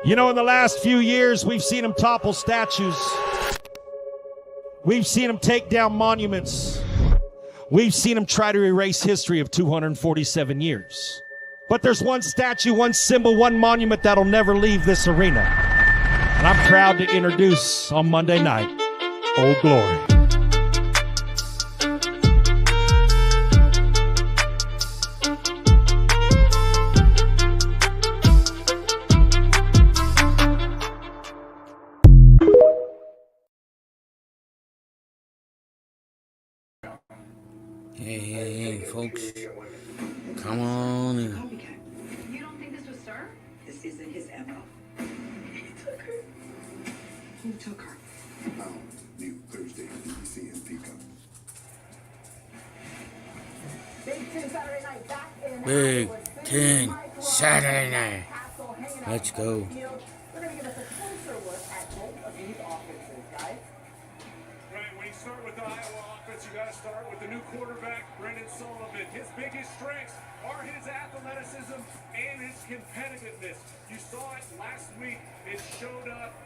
You know, in the last few years, we've seen him topple statues. We've seen him take down monuments. We've seen him try to erase history of 247 years. But there's one statue, one symbol, one monument that'll never leave this arena. And I'm proud to introduce on Monday night, Old Glory. Hey, folks, come on in. You don't think this was Sir? This isn't his MO. He took her. Who took her? New Thursday, BBC and Peacock. Big Ten Saturday night back in Big Iowa City. 10 Saturday night. Let's go. We're going to give us a closer look at both of these offenses, guys. Right, when you start with the Iowa offense, you got to start with the new quarterback, Brendan Sullivan. His biggest strengths are his athleticism and his competitiveness. You saw it last week. It showed up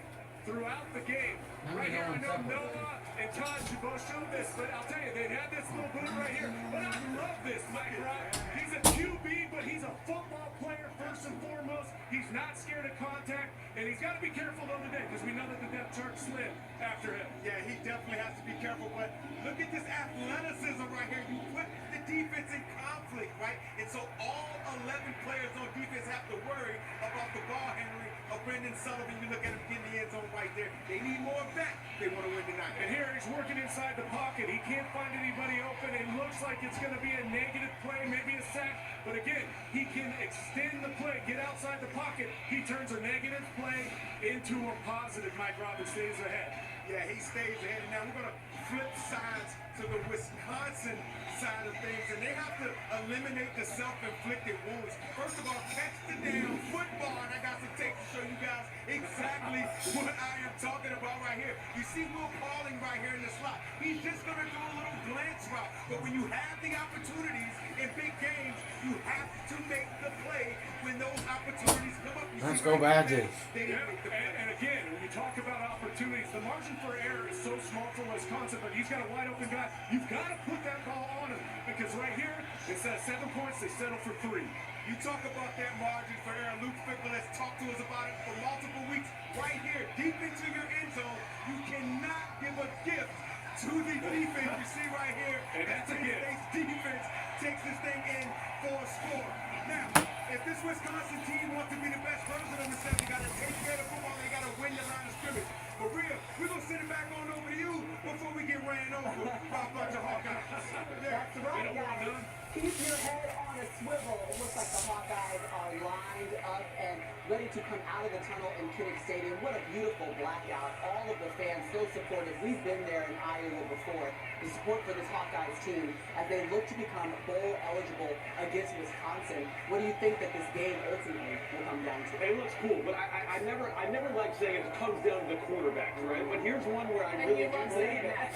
throughout the game. Right here, I know Noah and Todd should both show this, but I'll tell you, they had this little booth right here. But I love this, Mike Rock. He's a QB, but he's a football player first and foremost. He's not scared of contact, and he's got to be careful though today, because we know that the depth chart slid after him. Yeah, he definitely has to be careful, but look at this athleticism right here. You put the defense in conflict, right? And so all 11 players on defense have to worry about the ball handling of Brendan Sullivan. You look at him getting the end zone right there. They need more of that. They want to win tonight. And here he's working inside the pocket. He can't find anybody open. It looks like it's going to be a negative play, maybe a sack. But again, he can extend the play, get outside the pocket. He turns a negative play into a positive. Mike Robbins stays ahead. Yeah, he stays ahead. And now we're going to flip sides to the Wisconsin side of things. And they have to eliminate the self-inflicted wounds. First of all, catch the damn football. And I got some tape to show you guys exactly what I am talking about right here. You see Will Pauling right here in the slot. He's just going to do a little glance route. But when you have the opportunities in big games, you have to make the play when those opportunities come up. Let's go Badgers. And again, when you talk about opportunities, the margin for error is so small for Wisconsin, but he's got a wide open guy. You've got to put that ball on him, because right here, instead of 7 points, they settle for 3. You talk about that margin for error. Luke Fickle has talked to us about it for multiple weeks. Right here, deep into your end zone, you cannot give a gift to the defense. You see right here, and that's a gift. Defense takes this thing in for a score. Now, if this Wisconsin team wants to be the best version of themselves, they got to take care of the football. They got to win the line of scrimmage. For real, we're going to send it back on over to you before we get ran over by a bunch of Hawkeyes. That's right, guys. Keep your head on a swivel. It looks like the Hawkeyes are lined up and ready to come out of the tunnel in Kinnick Stadium. What a beautiful blackout. All of the fans so supportive. We've been there in Iowa before. The support for this Hawkeyes team as they look to become bowl eligible against Wisconsin. What do you think that this game ultimately will come down to? It looks cool, but I never like saying it comes down to the quarterbacks, right? But here's one where I really do say that.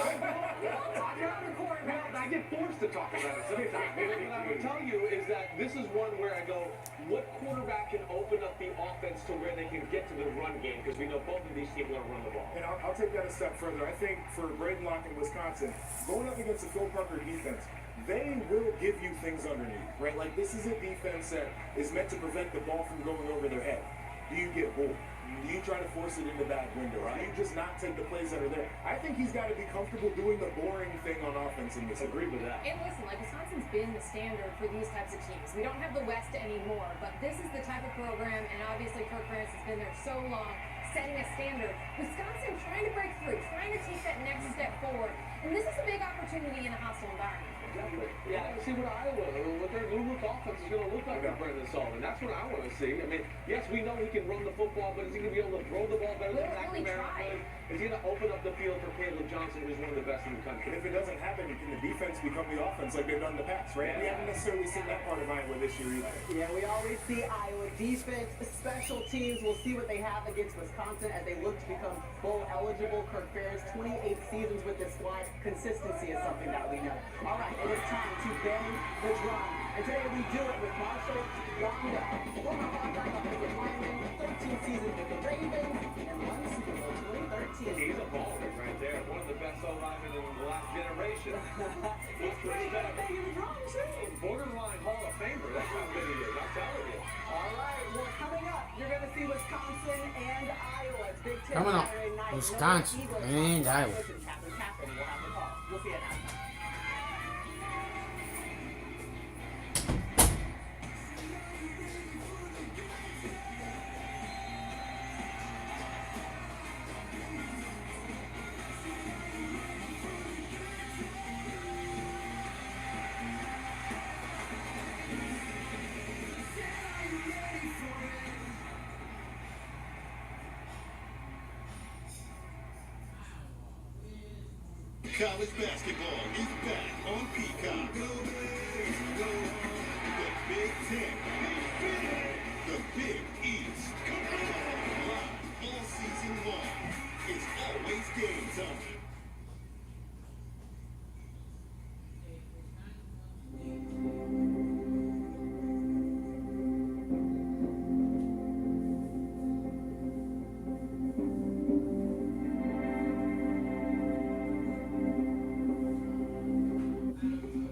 I get forced to talk about it sometimes. What I would tell you is that this is one where I go, what quarterback can open up the offense to where they can get to the run game? Because we know both of these teams want to run the ball. And I'll take that a step further. I think for Braden Locke in Wisconsin, going up against the Phil Parker defense, they will give you things underneath, right? Like, this is a defense that is meant to prevent the ball from going over their head. Do you get bored? Do you try to force it into that window? Do you just not take the plays that are there? I think he's got to be comfortable doing the boring thing on offense in this. Agree with that. And listen, like, Wisconsin's been the standard for these types of teams. We don't have the West anymore, but this is the type of program, and obviously Kirk Ferentz has been there so long, setting a standard. Wisconsin trying to break through, trying to take that next step forward. And this is a big opportunity in a hostile environment. Definitely. Yeah, see what Iowa, what their new look offense is going to look like with Brendan Sullivan. That's what I want to see. I mean, yes, we know he can run the football, but is he going to be able to throw the ball better than Zach Mariner? Is he going to open up the field for Caleb Johnson, who's one of the best in the country? And if it doesn't happen, can the defense become the offense like they've done in the past, right? We haven't necessarily seen that part of Iowa this year either. Yeah, we always see Iowa defense, special teams. We'll see what they have against Wisconsin as they look to become bowl eligible. Kirk Ferentz, 28 seasons with this squad. Consistency is something that we know. All right, it is time to bang the drum. And today we do it with Marshall Wanda, former Hawkeye offensive lineman, 2014 season with the Ravens and won Super Bowl 2013. He's a baller right there. One of the best O-linemen in the last generation. He's pretty good at making the wrong too. Borderline Hall of Famer. That's how good he is. I'm telling you. All right, well, coming up, you're going to see Wisconsin and Iowa. It's Big Ten Coming up, Saturday night. Wisconsin and Iowa. Listen, Captain Captain will have the call. We'll see you at halftime. College basketball is back on Peacock. The Big Ten. The Big East. Live all season long. It's always game time.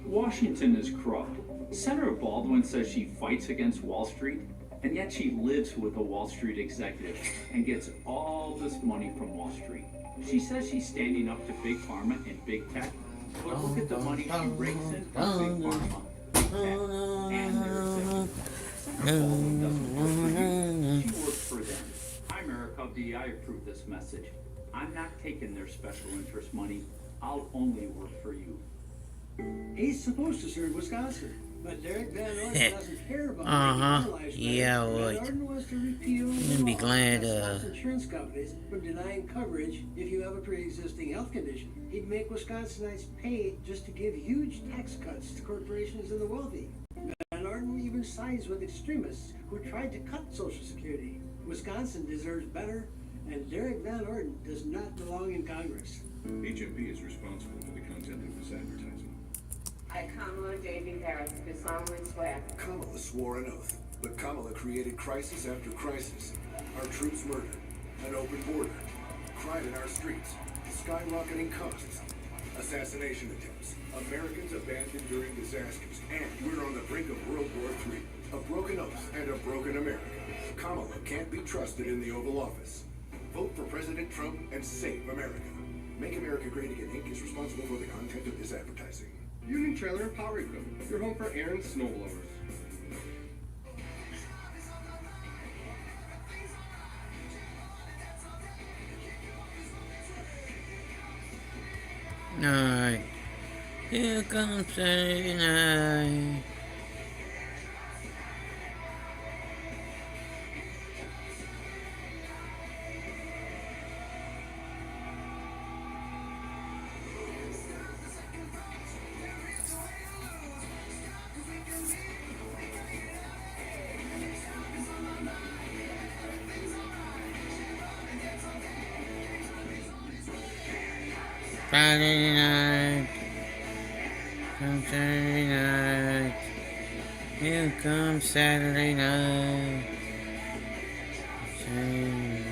Washington is corrupt. Senator Baldwin says she fights against Wall Street, and yet she lives with a Wall Street executive and gets all this money from Wall Street. She says she's standing up to Big Pharma and Big Tech, but look at the money she rakes in from Big Pharma, Big Tech, and their executives. Senator Baldwin doesn't work for you. She works for them. I'm Eric of DEI. Approve this message. I'm not taking their special interest money. I'll only work for you. He's supposed to serve Wisconsin, but Derek Van Orden doesn't care about Yeah, Van right. Orden wants to repeal the You'd be law glad, that stops insurance companies from denying coverage if you have a pre-existing health condition. He'd make Wisconsinites pay just to give huge tax cuts to corporations and the wealthy. Van Orden even sides with extremists who tried to cut Social Security. Wisconsin deserves better, and Derek Van Orden does not belong in Congress. HMP is responsible for the content of this advertising. I, Kamala J.B. Harris, do solemnly swear. Kamala swore an oath, but Kamala created crisis after crisis. Our troops murdered, an open border, crime in our streets, skyrocketing costs, assassination attempts, Americans abandoned during disasters, and we're on the brink of World War III. A broken oath and a broken America. Kamala can't be trusted in the Oval Office. Vote for President Trump and save America. Make America Great Again Inc. is responsible for the content of this advertising. Union Trailer and Power Equipment, your home for Aaron's snowblowers. Alright. Here comes Saturday night. Saturday night. Come Saturday night. Here comes Saturday night. Saturday.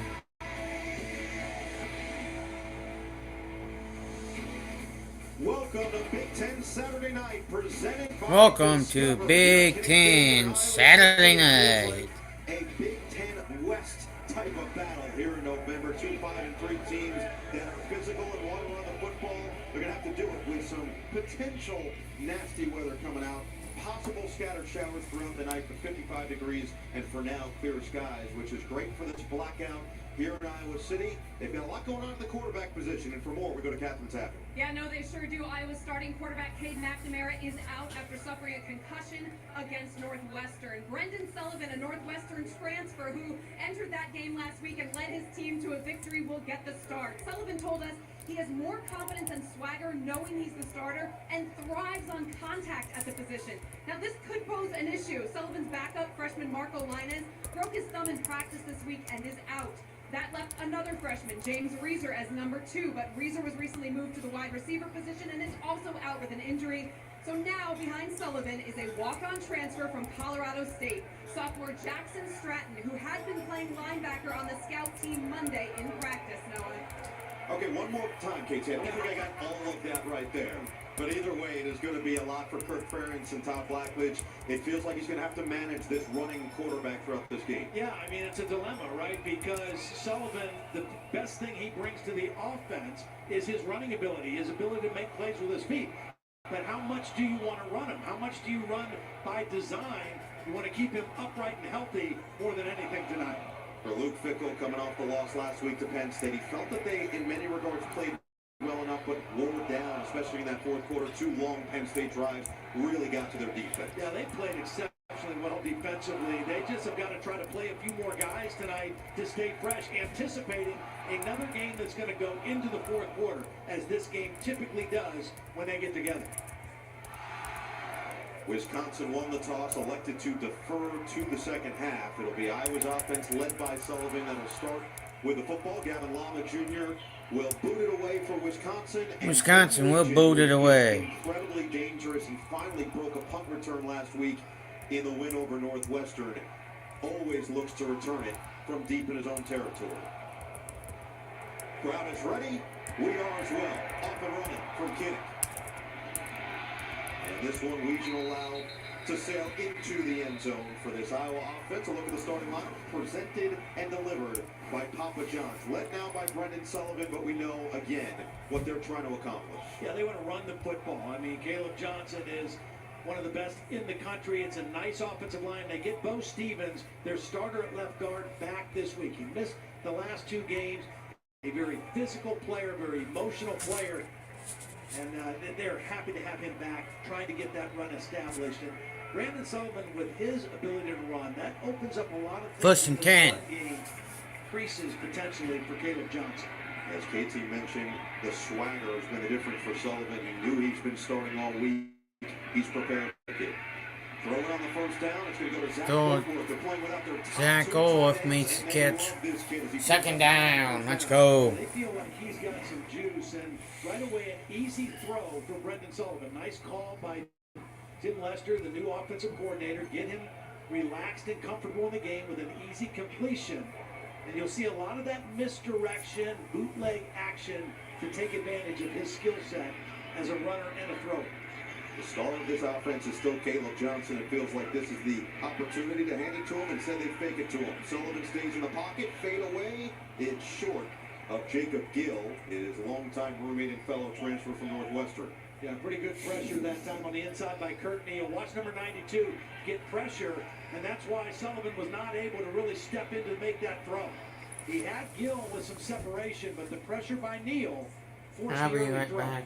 Welcome to Big Ten Saturday Night, presented by Welcome to Big Ten Saturday night. A Big Ten West type of battle here in November. 2 5-3 teams that are physical and want to run the football. They're going to have to do it with some potential nasty weather coming out. Possible scattered showers throughout the night, but 55 degrees and for now clear skies, which is great for this blackout here in Iowa City. They've got a lot going on at the quarterback position, and for more, we go to Catherine Tappan. Yeah, no, they sure do. Iowa's starting quarterback Cade McNamara is out after suffering a concussion against Northwestern. Brendan Sullivan, a Northwestern transfer who entered that game last week and led his team to a victory, will get the start. Sullivan told us he has more confidence and swagger knowing he's the starter and thrives on contact at the position. Now, this could pose an issue. Sullivan's backup, freshman Marco Linus, broke his thumb in practice this week and is out. That left another freshman, James Reeser, as number 2, but Reeser was recently moved to the wide receiver position and is also out with an injury. So now behind Sullivan is a walk-on transfer from Colorado State, sophomore Jackson Stratton, who had been playing linebacker on the scout team Monday in practice, Noah. Okay, one more time, KT. I don't think I got all of that right there. But either way, it is going to be a lot for Kirk Ferentz and Todd Blackledge. It feels like he's going to have to manage this running quarterback throughout this game. Yeah, I mean, it's a dilemma, right? Because Sullivan, the best thing he brings to the offense is his running ability, his ability to make plays with his feet. But how much do you want to run him? How much do you run by design? You want to keep him upright and healthy more than anything tonight. For Luke Fickell, coming off the loss last week to Penn State, he felt that they, in many regards, played well enough, but wore down, especially in that fourth quarter. 2 long Penn State drives really got to their defense. Yeah, they played exceptionally well defensively. They just have got to try to play a few more guys tonight to stay fresh, anticipating another game that's going to go into the fourth quarter, as this game typically does when they get together. Wisconsin won the toss, elected to defer to the second half. It'll be Iowa's offense led by Sullivan that'll start with the football. Gavin Lama Jr. will boot it away for Wisconsin. Wisconsin will boot it away. Incredibly dangerous. He finally broke a punt return last week in the win over Northwestern. Always looks to return it from deep in his own territory. Crowd is ready. We are as well. Up and running from Kinnick. And this one, Legion allowed to sail into the end zone for this Iowa offense. A look at the starting lineup, presented and delivered by Papa John's. Led now by Brendan Sullivan, but we know, again, what they're trying to accomplish. Yeah, they want to run the football. I mean, Caleb Johnson is one of the best in the country. It's a nice offensive line. They get Bo Stevens, their starter at left guard, back this week. He missed the last 2 games. A very physical player, very emotional player. And they're happy to have him back, trying to get that run established. And Brandon Sullivan, with his ability to run, that opens up a lot of things. First and 10. Increases potentially for Caleb Johnson. As KT mentioned, the swagger has been the difference for Sullivan. He knew he's been starting all week. He's prepared to kick. Throw it on the first down. It's going to go to Zach Orth. They're playing without their Zach Orth makes the catch. Second down. Let's go. They feel like he's got some juice, and right away an easy throw for Brendan Sullivan. Nice call by Tim Lester, the new offensive coordinator. Get him relaxed and comfortable in the game with an easy completion. And you'll see a lot of that misdirection, bootleg action to take advantage of his skill set as a runner and a thrower. The star of this offense is still Caleb Johnson. It feels like this is the opportunity to hand it to him. Instead, they fake it to him. Sullivan stays in the pocket, fade away. It's short of Jacob Gill, his longtime roommate and fellow transfer from Northwestern. Yeah, pretty good pressure that time on the inside by Kurt Neal. Watch number 92 get pressure, and that's why Sullivan was not able to really step in to make that throw. He had Gill with some separation, but the pressure by Neal forced the early throw. Back.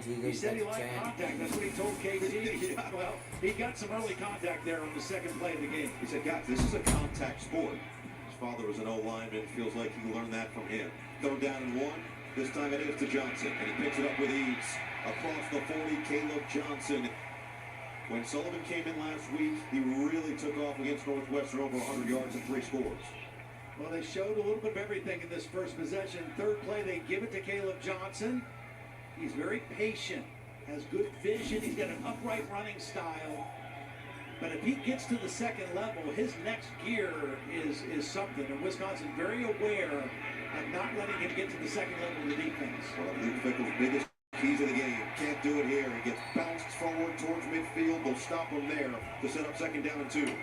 He said he liked contact. That's what he told KT. Well, he got some early contact there on the second play of the game. He said, guys, this is a contact sport. His father was an O-lineman. Feels like he learned that from him. Third down and 1. This time it is to Johnson, and he picks it up with ease. Across the 40, Caleb Johnson. When Sullivan came in last week, he really took off against Northwestern, over 100 yards and 3 scores. Well, they showed a little bit of everything in this first possession. Third play, they give it to Caleb Johnson. He's very patient, has good vision. He's got an upright running style. But if he gets to the second level, his next gear is something. And Wisconsin very aware of not letting him get to the second level of the defense. Well, Luke Fickell's biggest keys of the game. Can't do it here. He gets bounced forward towards midfield. They'll stop him there to set up second down and 2.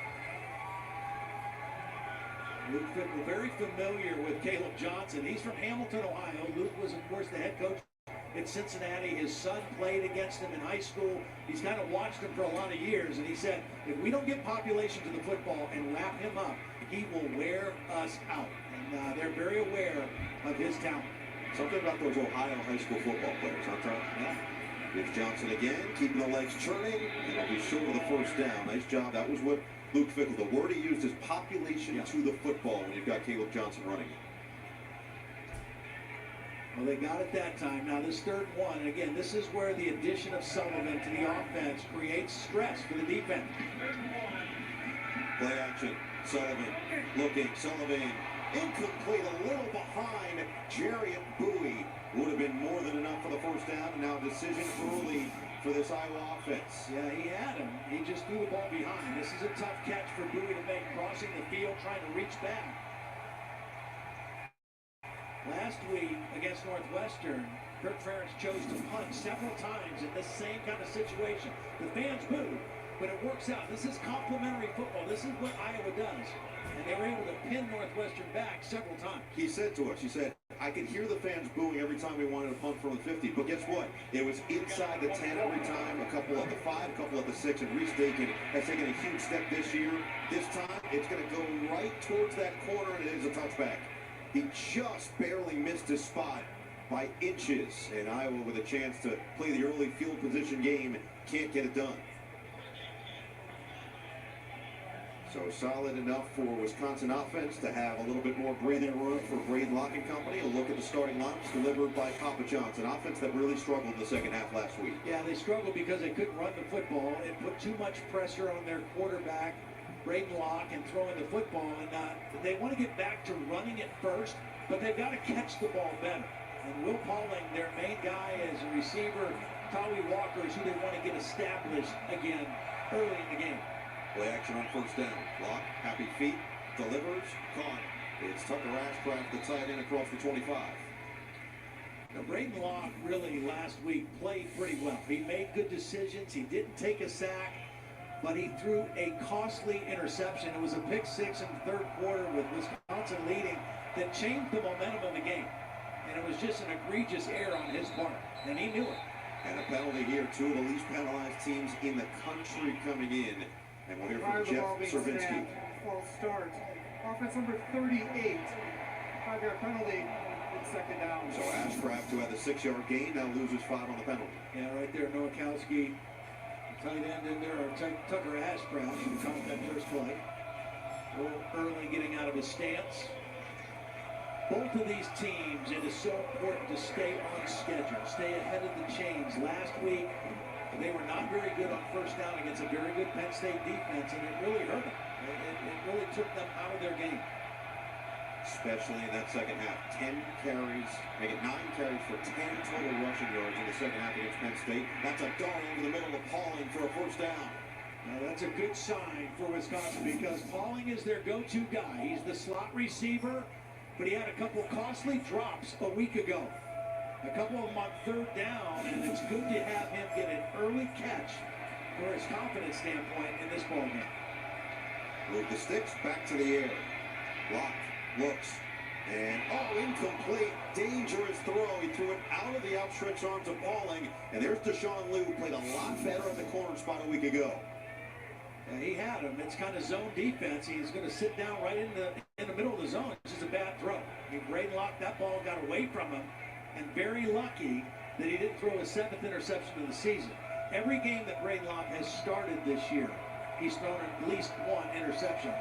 Luke Fickell very familiar with Caleb Johnson. He's from Hamilton, Ohio. Luke was, of course, the head coach at Cincinnati. His son played against him in high school. He's kind of watched him for a lot of years, and he said, if we don't get population to the football and wrap him up, he will wear us out. And they're very aware of his talent. Something about those Ohio high school football players, huh, Tom? Yeah. Here's Johnson again, keeping the legs churning, and he'll be short of the first down. Nice job. That was what Luke Fickell, the word he used is population to the football when you've got Caleb Johnson running it. Well, they got it that time. Now, this third one, and again, this is where the addition of Sullivan to the offense creates stress for the defense. Play action. Sullivan looking. Sullivan incomplete, a little behind. Jarriett Bowie would have been more than enough for the first down. And now decision early for this Iowa offense. Yeah, he had him. He just threw the ball behind. This is a tough catch for Bowie to make, crossing the field, trying to reach back. Last week against Northwestern, Kirk Ferentz chose to punt several times in this same kind of situation. The fans booed, but it works out. This is complimentary football. This is what Iowa does. And they were able to pin Northwestern back several times. He said to us, he said, I could hear the fans booing every time we wanted to punt from the 50, but guess what? It was inside the 10 every time, a couple at the 5, a couple at the 6, and Reese Dakin has taken a huge step this year. This time, it's going to go right towards that corner, and it is a touchback. He just barely missed his spot by inches, and Iowa with a chance to play the early field position game can't get it done. So solid enough for Wisconsin offense to have a little bit more breathing room for Braden Locke and company. A look at the starting lineups delivered by Papa Johnson. Offense that really struggled in the second half last week. Yeah, they struggled because they couldn't run the football. It put too much pressure on their quarterback, Braden Locke, and throwing the football. And they want to get back to running it first, but they've got to catch the ball better. And Will Pauling, their main guy as a receiver, Tawi Walker is who they want to get established again early in the game. Play action on first down. Locke, happy feet, delivers, caught. It's Tucker Ashcraft, the tight end, across the 25. Now, Braden Locke really last week played pretty well. He made good decisions. He didn't take a sack, but he threw a costly interception. It was a pick six in the third quarter with Wisconsin leading that changed the momentum of the game. And it was just an egregious error on his part, and he knew it. And a penalty here, two of the least penalized teams in the country coming in. And we'll hear from Jeff Cervinsky. False start. Offense number 38. 5-yard penalty. Second down. So Ashcraft, who had the 6-yard gain, now loses 5 on the penalty. Yeah, right there, Nowakowski, tight end in there, or Tucker Ashcraft, who caught that first play. A little early getting out of his stance. Both of these teams, it is so important to stay on schedule, stay ahead of the chains. Last week, they were not very good on first down against a very good Penn State defense, and it really hurt them. It really took them out of their game. Especially in that second half. 10 carries, make it 9 carries for 10 total rushing yards in the second half against Penn State. That's a dart over the middle of Pauling for a first down. Now that's a good sign for Wisconsin because Pauling is their go-to guy. He's the slot receiver, but he had a couple costly drops a week ago. A couple of them on third down, and it's good to have him get an early catch for his confidence standpoint in this ballgame. Move the sticks back to the air. Locke looks, and incomplete. Dangerous throw. He threw it out of the outstretched arms of Pauling, and there's Deshaun Liu, who played a lot better at the corner spot a week ago. And he had him. It's kind of zone defense. He's going to sit down right in the middle of the zone. It's just a bad throw. Braden Locke, that ball got away from him. And very lucky that he didn't throw his 7th interception of the season. Every game that Braden Locke has started this year, he's thrown at least 1 interception.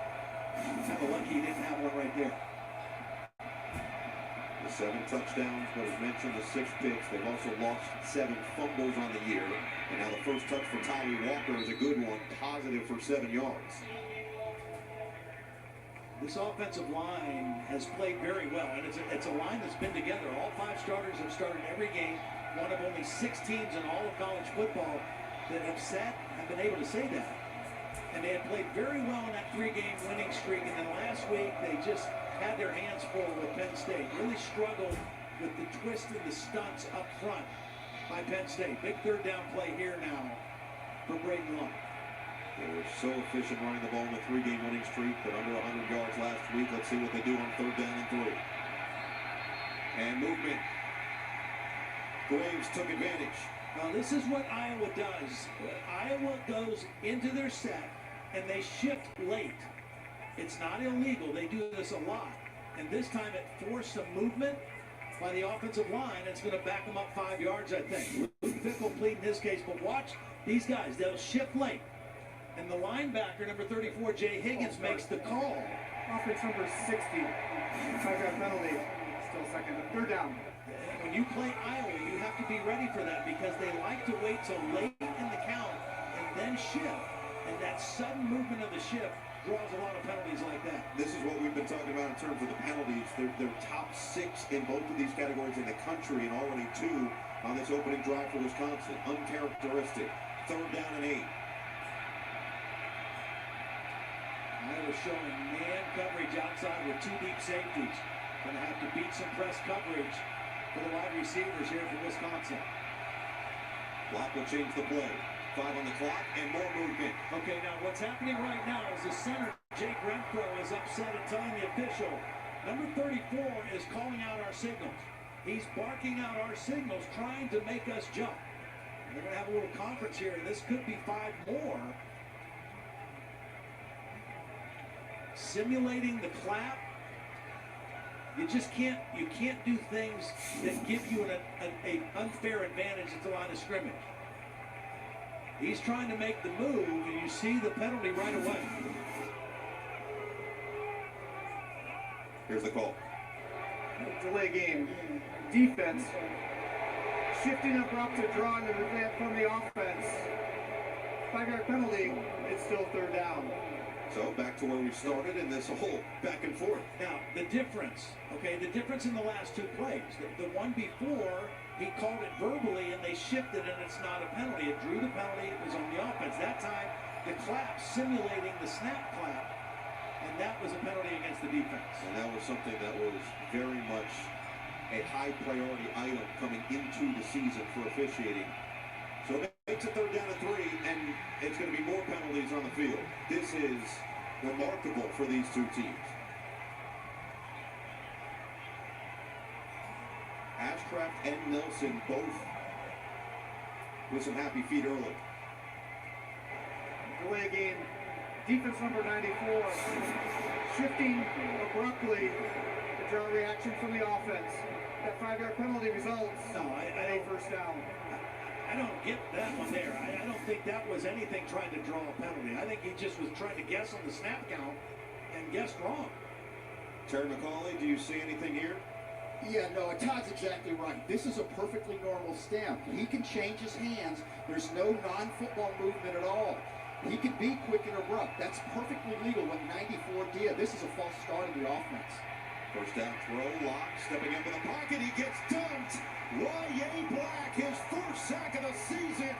Kind of lucky he didn't have one right there. The 7 touchdowns, but as mentioned, the 6 picks. They've also lost 7 fumbles on the year. And now the first touch for Tawi Walker is a good one, positive for 7 yards. This offensive line has played very well, and it's a line that's been together. All 5 starters have started every game. One of only 6 teams in all of college football that have been able to say that. And they had played very well in that 3-game winning streak, and then last week they just had their hands full with Penn State. Really struggled with the twist and the stunts up front by Penn State. Big third down play here now for Braden Locke. They were so efficient running the ball in the 3-game winning streak, but under 100 yards last week. Let's see what they do on third down and 3. And movement. Graves took advantage. Now this is what Iowa does. Iowa goes into their set and they shift late. It's not illegal. They do this a lot. And this time it forced some movement by the offensive line. It's going to back them up 5 yards, I think. Luke Fickle plead in his case, but watch these guys. They'll shift late. And the linebacker, number 34, Jay Higgins, makes the call. Offense number 60. 5-yard penalty. Still second. Third down. When you play Iowa, you have to be ready for that because they like to wait till late in the count and then shift. And that sudden movement of the shift draws a lot of penalties like that. This is what we've been talking about in terms of the penalties. They're top 6 in both of these categories in the country, and already 2 on this opening drive for Wisconsin. Uncharacteristic. 3rd down and 8. Iowa showing man coverage outside with 2 deep safeties. Going to have to beat some press coverage for the wide receivers here for Wisconsin. Block will change the play. 5 on the clock and more movement. Okay, now what's happening right now is the center, Jake Renfro, is upset and telling the official, number 34 is calling out our signals. He's barking out our signals, trying to make us jump. They're going to have a little conference here, and this could be 5 more. Simulating the clap. You just can't do things that give you an unfair advantage at the line of scrimmage. He's trying to make the move, and you see the penalty right away. Here's the call. Delay game. Defense shifting abrupt to draw from the offense. 5-yard penalty. It's still 3rd down. So back to where we started in this whole back and forth. Now, the difference in the last 2 plays. The one before, he called it verbally, and they shifted, and it's not a penalty. It drew the penalty. It was on the offense. That time, the clap simulating the snap clap, and that was a penalty against the defense. And that was something that was very much a high priority item coming into the season for officiating. So it makes it 3rd down and 3, and it's going to be more penalties on the field. This is remarkable for these 2 teams. Ashcraft and Nelson both with some happy feet early. Delay game. Defense number 94 shifting abruptly to draw reaction from the offense. That 5-yard penalty results in a 1st down. I don't get that one there. I don't think that was anything trying to draw a penalty. I think he just was trying to guess on the snap count and guessed wrong. Terry McCauley, do you see anything here? Yeah, no, Todd's exactly right. This is a perfectly normal stamp. He can change his hands. There's no non-football movement at all. He can be quick and abrupt. That's perfectly legal what 94 did. This is a false start in the offense. 1st down throw, Lock stepping up in the pocket. He gets dumped. Y.A. Black, his 1st sack of the season.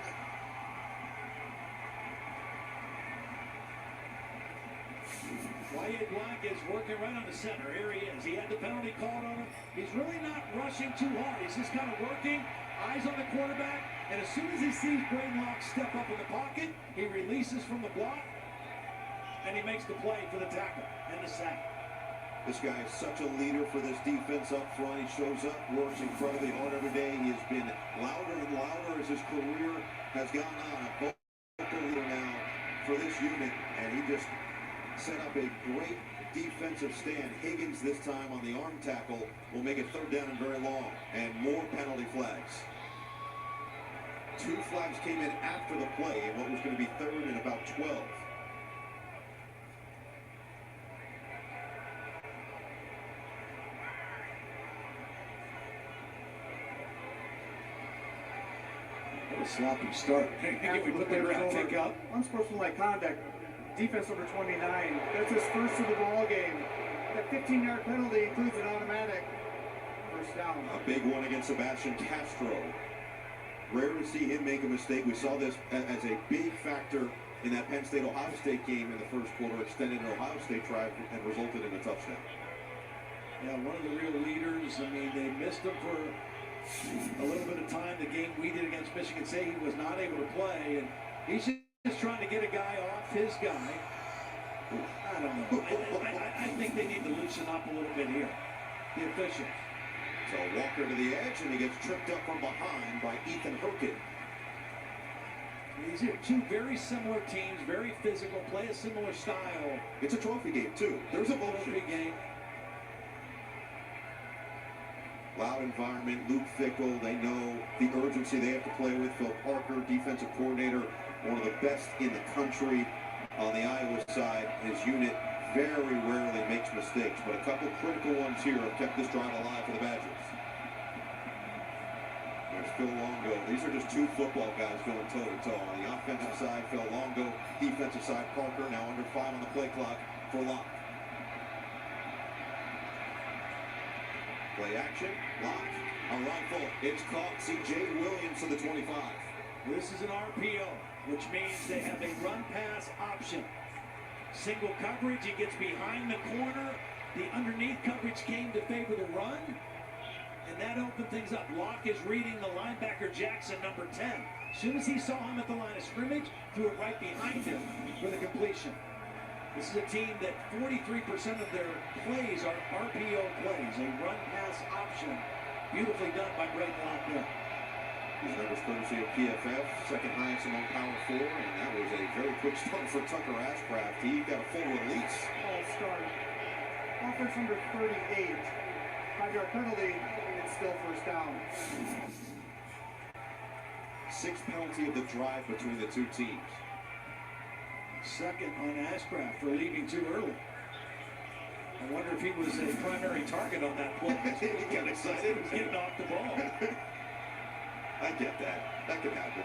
Y.A. Black is working right on the center. Here he is. He had the penalty called on him. He's really not rushing too hard. He's just kind of working, eyes on the quarterback, and as soon as he sees Braden Locke step up in the pocket, he releases from the block, and he makes the play for the tackle and the sack. This guy is such a leader for this defense up front. He shows up, works incredibly hard every day. He has been louder and louder as his career has gone on. A vocal leader now for this unit, and he just set up a great defensive stand. Higgins this time on the arm tackle will make it 3rd down and very long, and more penalty flags. 2 flags came in after the play in what was going to be 3rd and about 12. What a sloppy start. We put the ground kick up. Unsportsmanlike conduct. Defense number 29. That's his 1st of the ball game. That 15-yard penalty includes an automatic 1st down. A big one against Sebastian Castro. Rare to see him make a mistake. We saw this as a big factor in that Penn State-Ohio State game in the 1st quarter, extended an Ohio State drive and resulted in a touchdown. Yeah, one of the real leaders. I mean, they missed him for a little bit of time. The game we did against Michigan State, he was not able to play, and he's just trying to get a guy off his guy. I don't know. I think they need to loosen up a little bit here, the officials. So Walker to the edge, and he gets tripped up from behind by Ethan Herkin. These are 2 very similar teams, very physical, play a similar style. It's a trophy game, too. There's a trophy game. Loud environment, Luke Fickell, they know the urgency they have to play with. Phil Parker, defensive coordinator, one of the best in the country on the Iowa side. His unit very rarely makes mistakes, but a couple critical ones here have kept this drive alive for the Badgers. There's Phil Longo. These are just two football guys going toe-to-toe. On the offensive side, Phil Longo. Defensive side, Parker. Now under 5 on the play clock for Locke. Play action. Locke. A rifle. It's caught. C.J. Williams to the 25. This is an RPO, which means they have a run-pass option. Single coverage, he gets behind the corner. The underneath coverage came to favor the run, and that opened things up. Locke is reading the linebacker Jackson, number 10. As soon as he saw him at the line of scrimmage, threw it right behind him for the completion. This is a team that 43% of their plays are RPO plays, a run-pass option. Beautifully done by Braden Locke there. These numbers courtesy of PFF, second highest among Power 4, and that was a very quick start for Tucker Ashcraft. He got a full release. Start. Offense number 38. 5-yard penalty. It's still first down. 6th penalty of the drive between the two teams. Second on Ashcraft for leaving too early. I wonder if he was a primary target on that play. He got excited. He was getting off the ball. I get that. That could happen.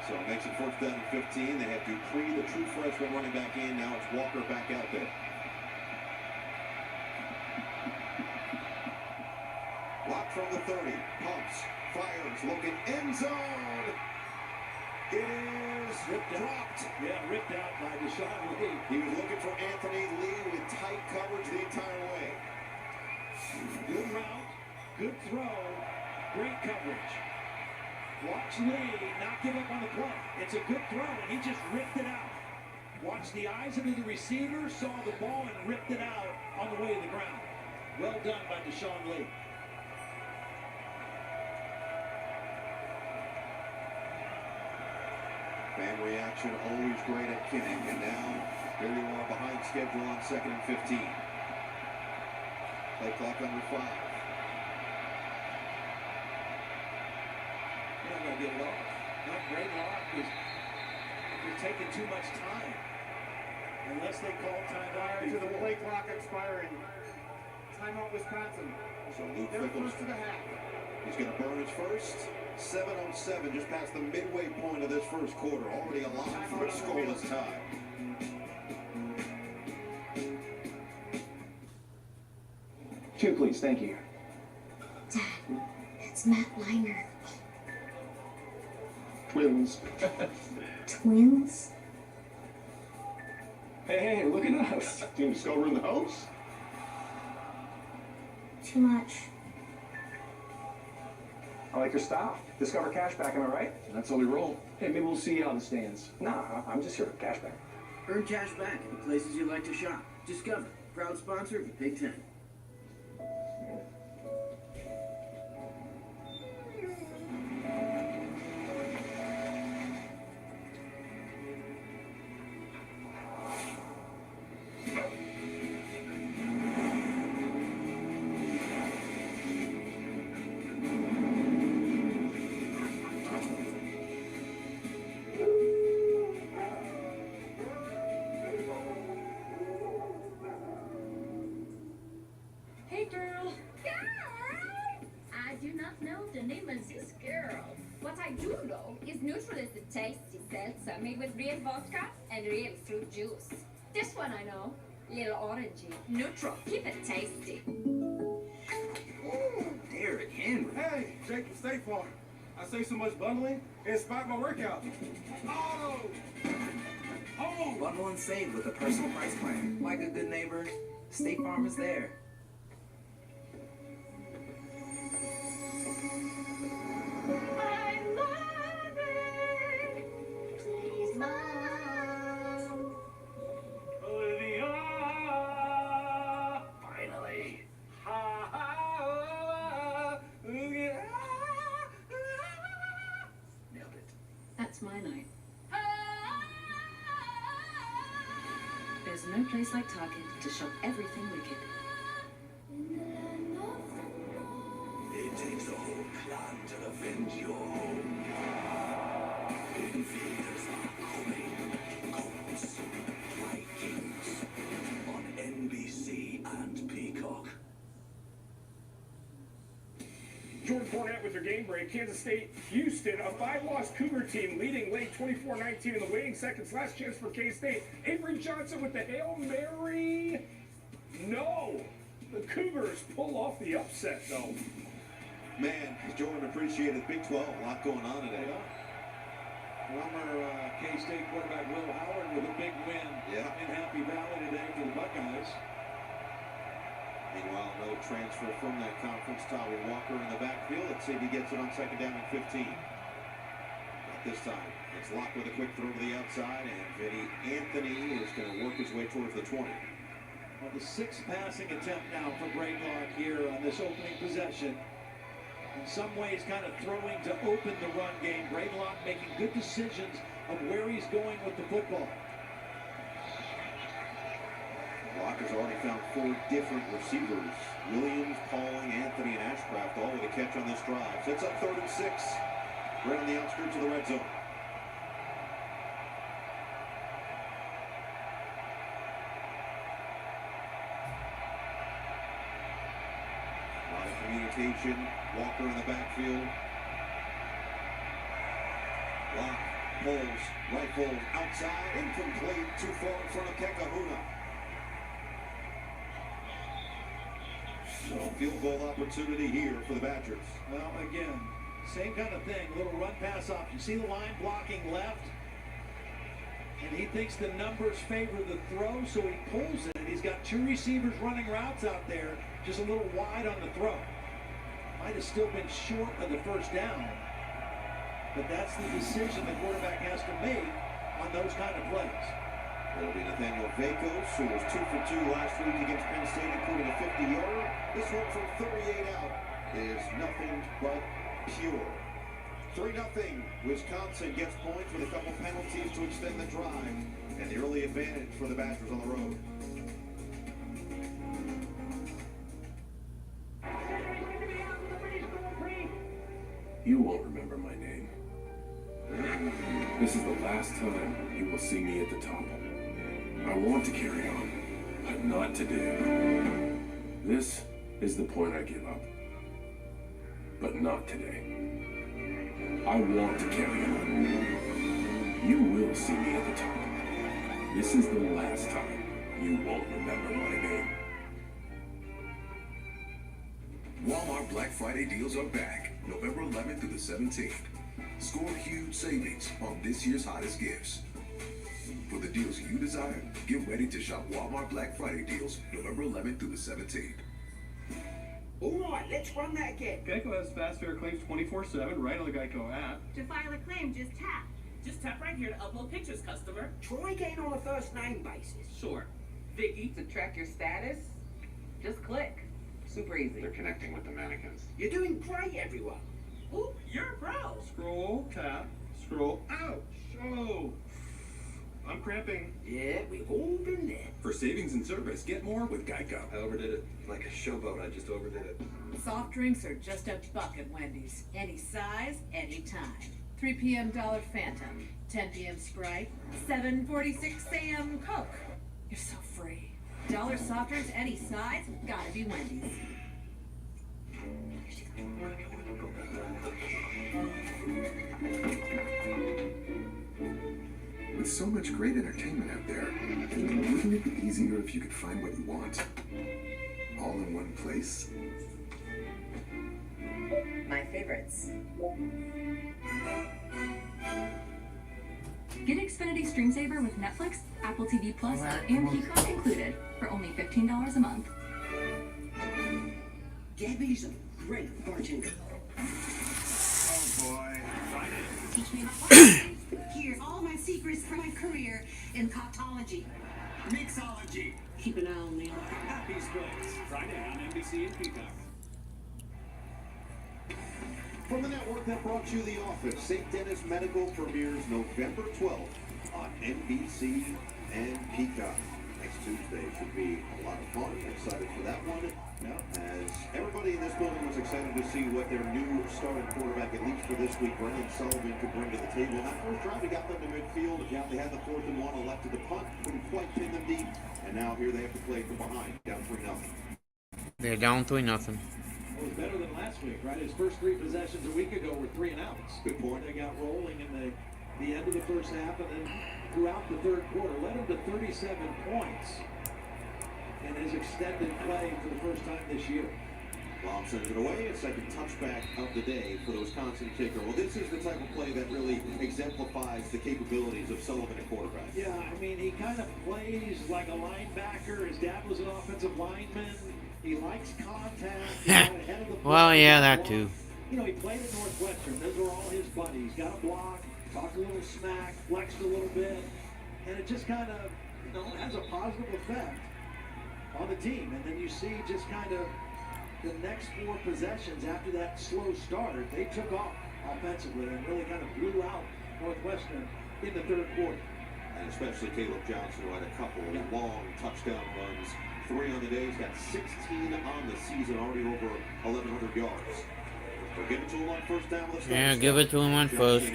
So it makes it first down and 15. They have Dupree, the true freshman, running back in. Now it's Walker back out there. Lock from the 30. Pumps. Fires. Looking end zone. It is dropped. Yeah, ripped out by Deshaun Lee. He was looking for Anthony Lee with tight coverage the entire way. Good route. Good throw. Great coverage. Watch Lee not give up on the play. It's a good throw, and he just ripped it out. Watch the eyes of the receiver, saw the ball, and ripped it out on the way to the ground. Well done by Deshaun Lee. Fan reaction always great at Kinnick, and now here you are behind schedule on 2nd and 15. Play clock under 5. They're not going to get it off. Not great lock. They're taking too much time. Unless they call timeout. To the play clock expiring. Timeout Wisconsin. So Luke They're Fickles, first to the half. he's going to burn his first. 7:07, just past the midway point of this first quarter. Already a lock for a scoreless tie. Two, please. Thank you. Dad, it's Matt Liner. Twins. Twins? Hey, look at us. Team Discover in the house. Too much. I like your style. Discover cashback, am I right? That's how we roll. Hey, maybe we'll see how this stands. Nah, I'm just here for cashback. Earn cash back at the places you like to shop. Discover, proud sponsor of the Big Ten. Hey, girl. Girl! I do not know the name of this girl. What I do know is neutral is a tasty seltzer made with real vodka and real fruit juice. This one I know. Little orangey. Neutral. Keep it tasty. Derrick Henry. Hey, Jake from State Farm. I say so much bundling, it inspired my workout. Oh! Oh! Bundle and save with a personal price plan. Like a good neighbor, State Farm is there. I love it. Please, Mom. Olivia! Finally. Ha ha! Nailed it. That's my night. There's no place like Target to shop everything wicked. It takes a whole clan to defend your home. Invaders are coming. Colts, Vikings. On NBC and Peacock. Jordan Fournette with your game break. Kansas State, Houston, a 5-loss Cougar team leading late 24-19 in the waiting seconds. Last chance for K-State. Avery Johnson with the Hail Mary. No. The Cougars pull off the upset, though. Man, Jordan appreciated Big 12. A lot going on today. Former K-State quarterback Will Howard with a big win in Happy Valley today for the Buckeyes. Meanwhile, another transfer from that conference, Tyler Walker in the backfield. Let's see if he gets it on second down and 15. Not this time. It's Locke with a quick throw to the outside, and Vinny Anthony is going to work his way towards the 20. Well, the 6th passing attempt now for Braidlock here on this opening possession. In some ways, kind of throwing to open the run game. Braidlock making good decisions of where he's going with the football. Locke has already found 4 different receivers. Williams, Pauling, Anthony, and Ashcraft all with a catch on this drive. Sets up 3rd and 6. Right on the outskirts of the red zone. A lot of communication. Walker in the backfield. Locke pulls, rifle outside, incomplete, too far in front of Kekahuna. So field goal opportunity here for the Badgers. Well, again, same kind of thing. Little run pass off. You see the line blocking left? And he thinks the numbers favor the throw, so he pulls it. And he's got 2 receivers running routes out there, just a little wide on the throw. Might have still been short of the first down. But that's the decision the quarterback has to make on those kind of plays. It'll be Nathaniel Vacos, who was 2 for 2 last week against Penn State, including a 50-yarder. This one from 38 out is nothing but pure. 3-0. Wisconsin gets points with a couple penalties to extend the drive, and the early advantage for the Badgers on the road. You won't remember my name. This is the last time you will see me at the top. I want to carry on, but not today. This is the point I give up. But not today. I want to carry on. You will see me at the top. This is the last time you won't remember my name. Walmart Black Friday deals are back, November 11th through the 17th. Score huge savings on this year's hottest gifts. For the deals you desire, get ready to shop Walmart Black Friday deals, November 11th through the 17th. All right, let's run that again. Geico has fast fair claims 24/7 right on the Geico app. To file a claim, just tap. Just tap right here to upload pictures, customer. Try again on a first name basis. Sure. Vicky. To track your status, just click. Super easy. They're connecting with the mannequins. You're doing great, everyone. Ooh, you're a pro. Scroll, tap, scroll. Ouch! Oh, I'm cramping. Yeah, we've all been there. For savings and service, get more with Geico. I overdid it. Like a showboat, I just overdid it. Soft drinks are just $1 at Wendy's. Any size, any time. 3 p.m. Dollar Phantom. 10 p.m. Sprite. 7:46 a.m. Coke. You're so free. Dollar soft drinks, any size, gotta be Wendy's. With so much great entertainment out there, wouldn't it be easier if you could find what you want all in one place? My favorites. Get Xfinity Stream Saver with Netflix, Apple TV Plus, and Peacock included for only $15 a month. Gabby's a great bartender. Oh boy. Teach me about Here's all my secrets for my career in coctology. Mixology. Keep an eye on me. Happy Sports. Friday on NBC and Peacock. From the network that brought you The Office, St. Dennis Medical premieres November 12th on NBC and Peacock. Next Tuesday should be a lot of fun. Excited for that one. As everybody in this building was excited to see what their new starting quarterback, at least for this week, Brendan Sullivan, could bring to the table. That first drive, he got them to midfield. They had the 4th and 1, elected to punt, couldn't quite pin them deep, and now here they have to play from behind, down 3-0. They're down 3-0. It was better than last last week, right? His first 3 possessions a week ago were 3 and outs. Good point. They got rolling in the end of the first half, and then throughout the third quarter, led him to 37 points in his extended play for the first time this year. Lob sends it away. A second touchback of the day for the Wisconsin kicker. Well, this is the type of play that really exemplifies the capabilities of Sullivan at quarterback. Yeah, I mean, he kind of plays like a linebacker. His dad was an offensive lineman. He likes contact. Ahead of the Well, yeah, that too. You know, he played at Northwestern. Those were all his buddies. Got a block, talked a little smack, flexed a little bit, and it just kind of, you know, has a positive effect on the team. And then you see just kind of the next 4 possessions after that slow start, they took off offensively and really kind of blew out Northwestern in the third quarter. And especially Caleb Johnson, who had a couple of long touchdown runs. 3 on the day. He's got 16 on the season, already over 1,100 yards. They'll give it to him on first down. Yeah, give it to him on first.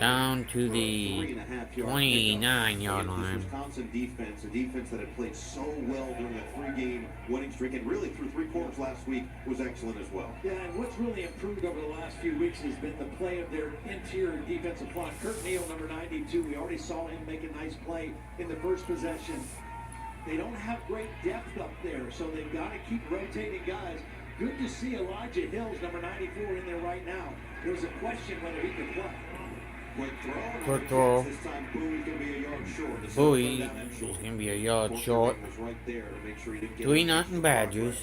Down to the 29-yard line. Wisconsin defense, a defense that had played so well during a 3-game winning streak, and really through 3 quarters last week was excellent as well. Yeah, and what's really improved over the last few weeks has been the play of their interior defensive front. Kurt Neal, number 92, we already saw him make a nice play in the first possession. They don't have great depth up there, so they've got to keep rotating guys. Good to see Elijah Hills, number 94, in there right now. There was a question whether he could play. Quick throw. This time Bowie's going to be a yard short. Bowie is going to be a yard short. 3-0 Badgers.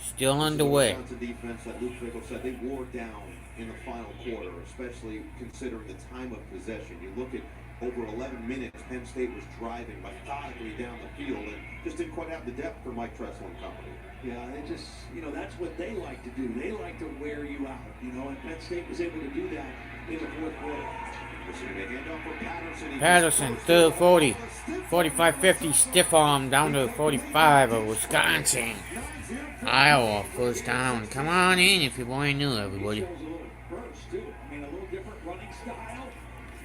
Still underway. Wisconsin defense that Luke Fickle said they wore down in the final quarter, especially considering the time of possession. You look at over 11 minutes, Penn State was driving methodically down the field and just didn't quite have the depth for Mike Tressel and company. Yeah, they just, you know, that's what they like to do. They like to wear you out, you know, and Penn State was able to do that in the fourth quarter. Patterson, third 40. 45-50, stiff arm down to 45 of Wisconsin. Iowa, first down. Come on in if you brand new, everybody. Burst, too. I mean, a little different running style.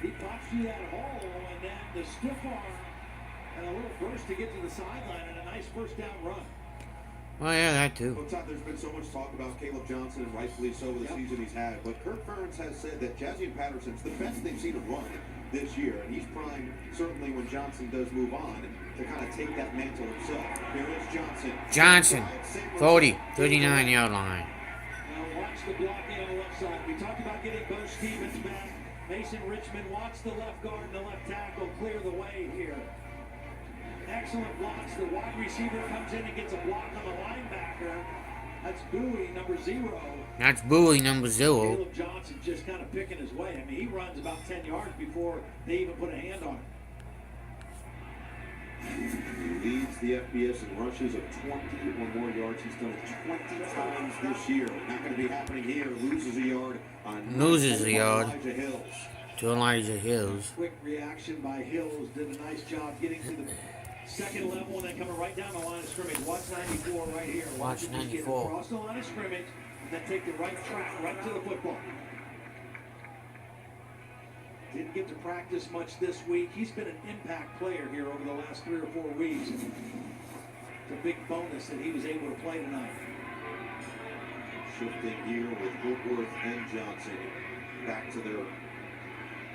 He pops through that hole, and then the stiff arm, and a little burst to get to the sideline, and a nice first down run. Well, yeah, that too. Well, Todd, there's been so much talk about Caleb Johnson, and rightfully so, with the season he's had. But Kirk Ferentz has said that Jazian Patterson's the best they've seen him run this year, and he's primed, certainly when Johnson does move on, to kind of take that mantle himself. Here is Johnson. Johnson, 40, 39-yard line. Now watch the blocking on the left side. We talked about getting Bo Stevens back. Mason Richmond, watch the left guard and the left tackle clear the way here. Excellent blocks. The wide receiver comes in and gets a block on the linebacker. That's Bowie, number 0. That's Bowie, number 0. Caleb Johnson just kind of picking his way. I mean, he runs about 10 yards before they even put a hand on him. He leads the FBS in rushes of 20 or more yards. He's done it 20 times this year. Not going to be happening here. Loses a yard on Elijah Hills. To Elijah Hills. Quick reaction by Hills. Did a nice job getting to the second level and then coming right down the line of scrimmage. Watch 94 right here. Watch 94. Across the line of scrimmage and then take the right track right to the football. Didn't get to practice much this week. He's been an impact player here over the last 3 or 4 weeks. It's a big bonus that he was able to play tonight. Shifting here with Woodworth and Johnson back to their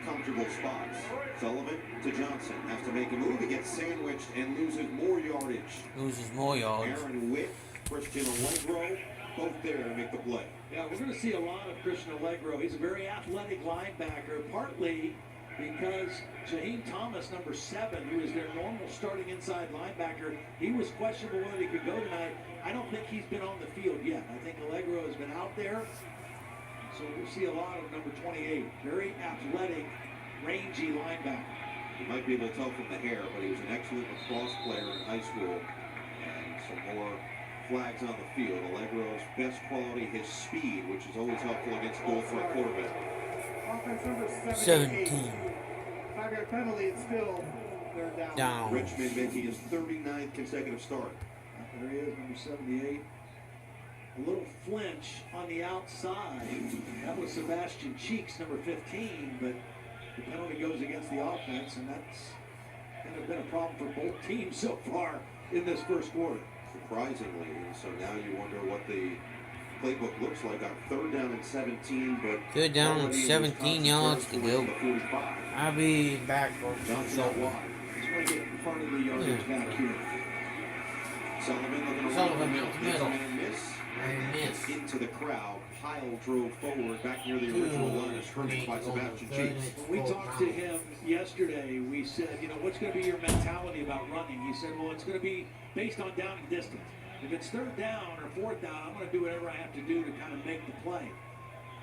comfortable spots. Sullivan to Johnson. Has to make a move. He gets sandwiched and loses more yardage. Loses more yards. Aaron Witt, Christian Allegro, both there to make the play. Yeah, we're going to see a lot of Christian Allegro. He's a very athletic linebacker, partly because Jaheim Thomas, number 7, who is their normal starting inside linebacker, he was questionable whether he could go tonight. I don't think he's been on the field yet. I think Allegro has been out there. So we'll see a lot of number 28. Very athletic, rangy linebacker. You might be able to tell from the hair, but he was an excellent lacrosse player in high school. And some more flags on the field. Allegro's best quality, his speed, which is always helpful against goal for a quarterback. Offense number 17. 5-yard penalty, it's still they're down. Richmond making his 39th consecutive start. There he is, number 78. A little flinch on the outside. That was Sebastian Cheeks, number 15, but the penalty goes against the offense, and that's kind of been a problem for both teams so far in this first quarter. Surprisingly, and so now you wonder what the playbook looks like on 3rd down and 17, but Third down and already in 17 Wisconsin yards to territory go. on the 45. I'll be back for some Johnson out short one. wide. Just want to get part of the yardage back here. Sullivan looking to Sullivan run out the middle. and miss. And miss. Into the crowd. Pyle drove forward back near the original line of scrimmage by Sebastian Cheeks. When we talked to him yesterday, we said, you know, what's going to be your mentality about running? He said, well, it's going to be based on down and distance. If it's 3rd down or 4th down, I'm going to do whatever I have to do to kind of make the play.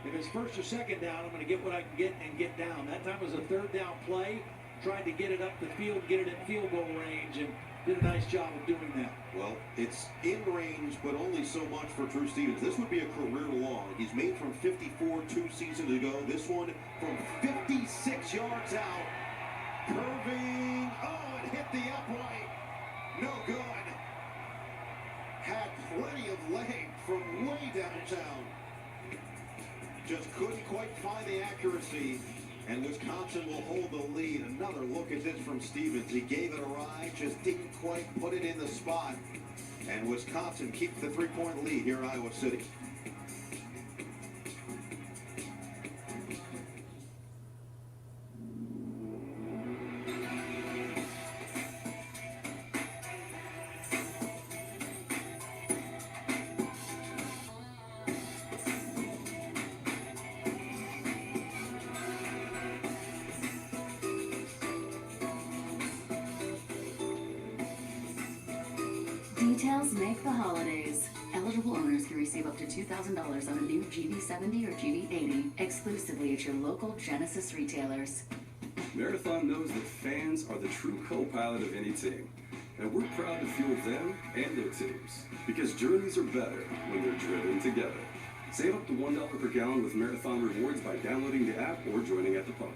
If it's 1st or 2nd down, I'm going to get what I can get and get down. That time was a 3rd down play. Tried to get it up the field, get it in field goal range, and did a nice job of doing that. Well, it's in range, but only so much for Drew Stevens. This would be a career long. He's made from 54 2 seasons ago. This one from 56 yards out. Curving. Oh, it hit the upright. No good. Had plenty of leg from way downtown. Just couldn't quite find the accuracy. And Wisconsin will hold the lead. Another look at this from Stevens. He gave it a ride, just didn't quite put it in the spot. And Wisconsin keeps the 3-point lead here in Iowa City. Details make the holidays. Eligible owners can receive up to $2,000 on a new GV70 or GV80 exclusively at your local Genesis retailers. Marathon knows that fans are the true co-pilot of any team. And we're proud to fuel them and their teams. Because journeys are better when they're driven together. Save up to $1 per gallon with Marathon Rewards by downloading the app or joining at the pump.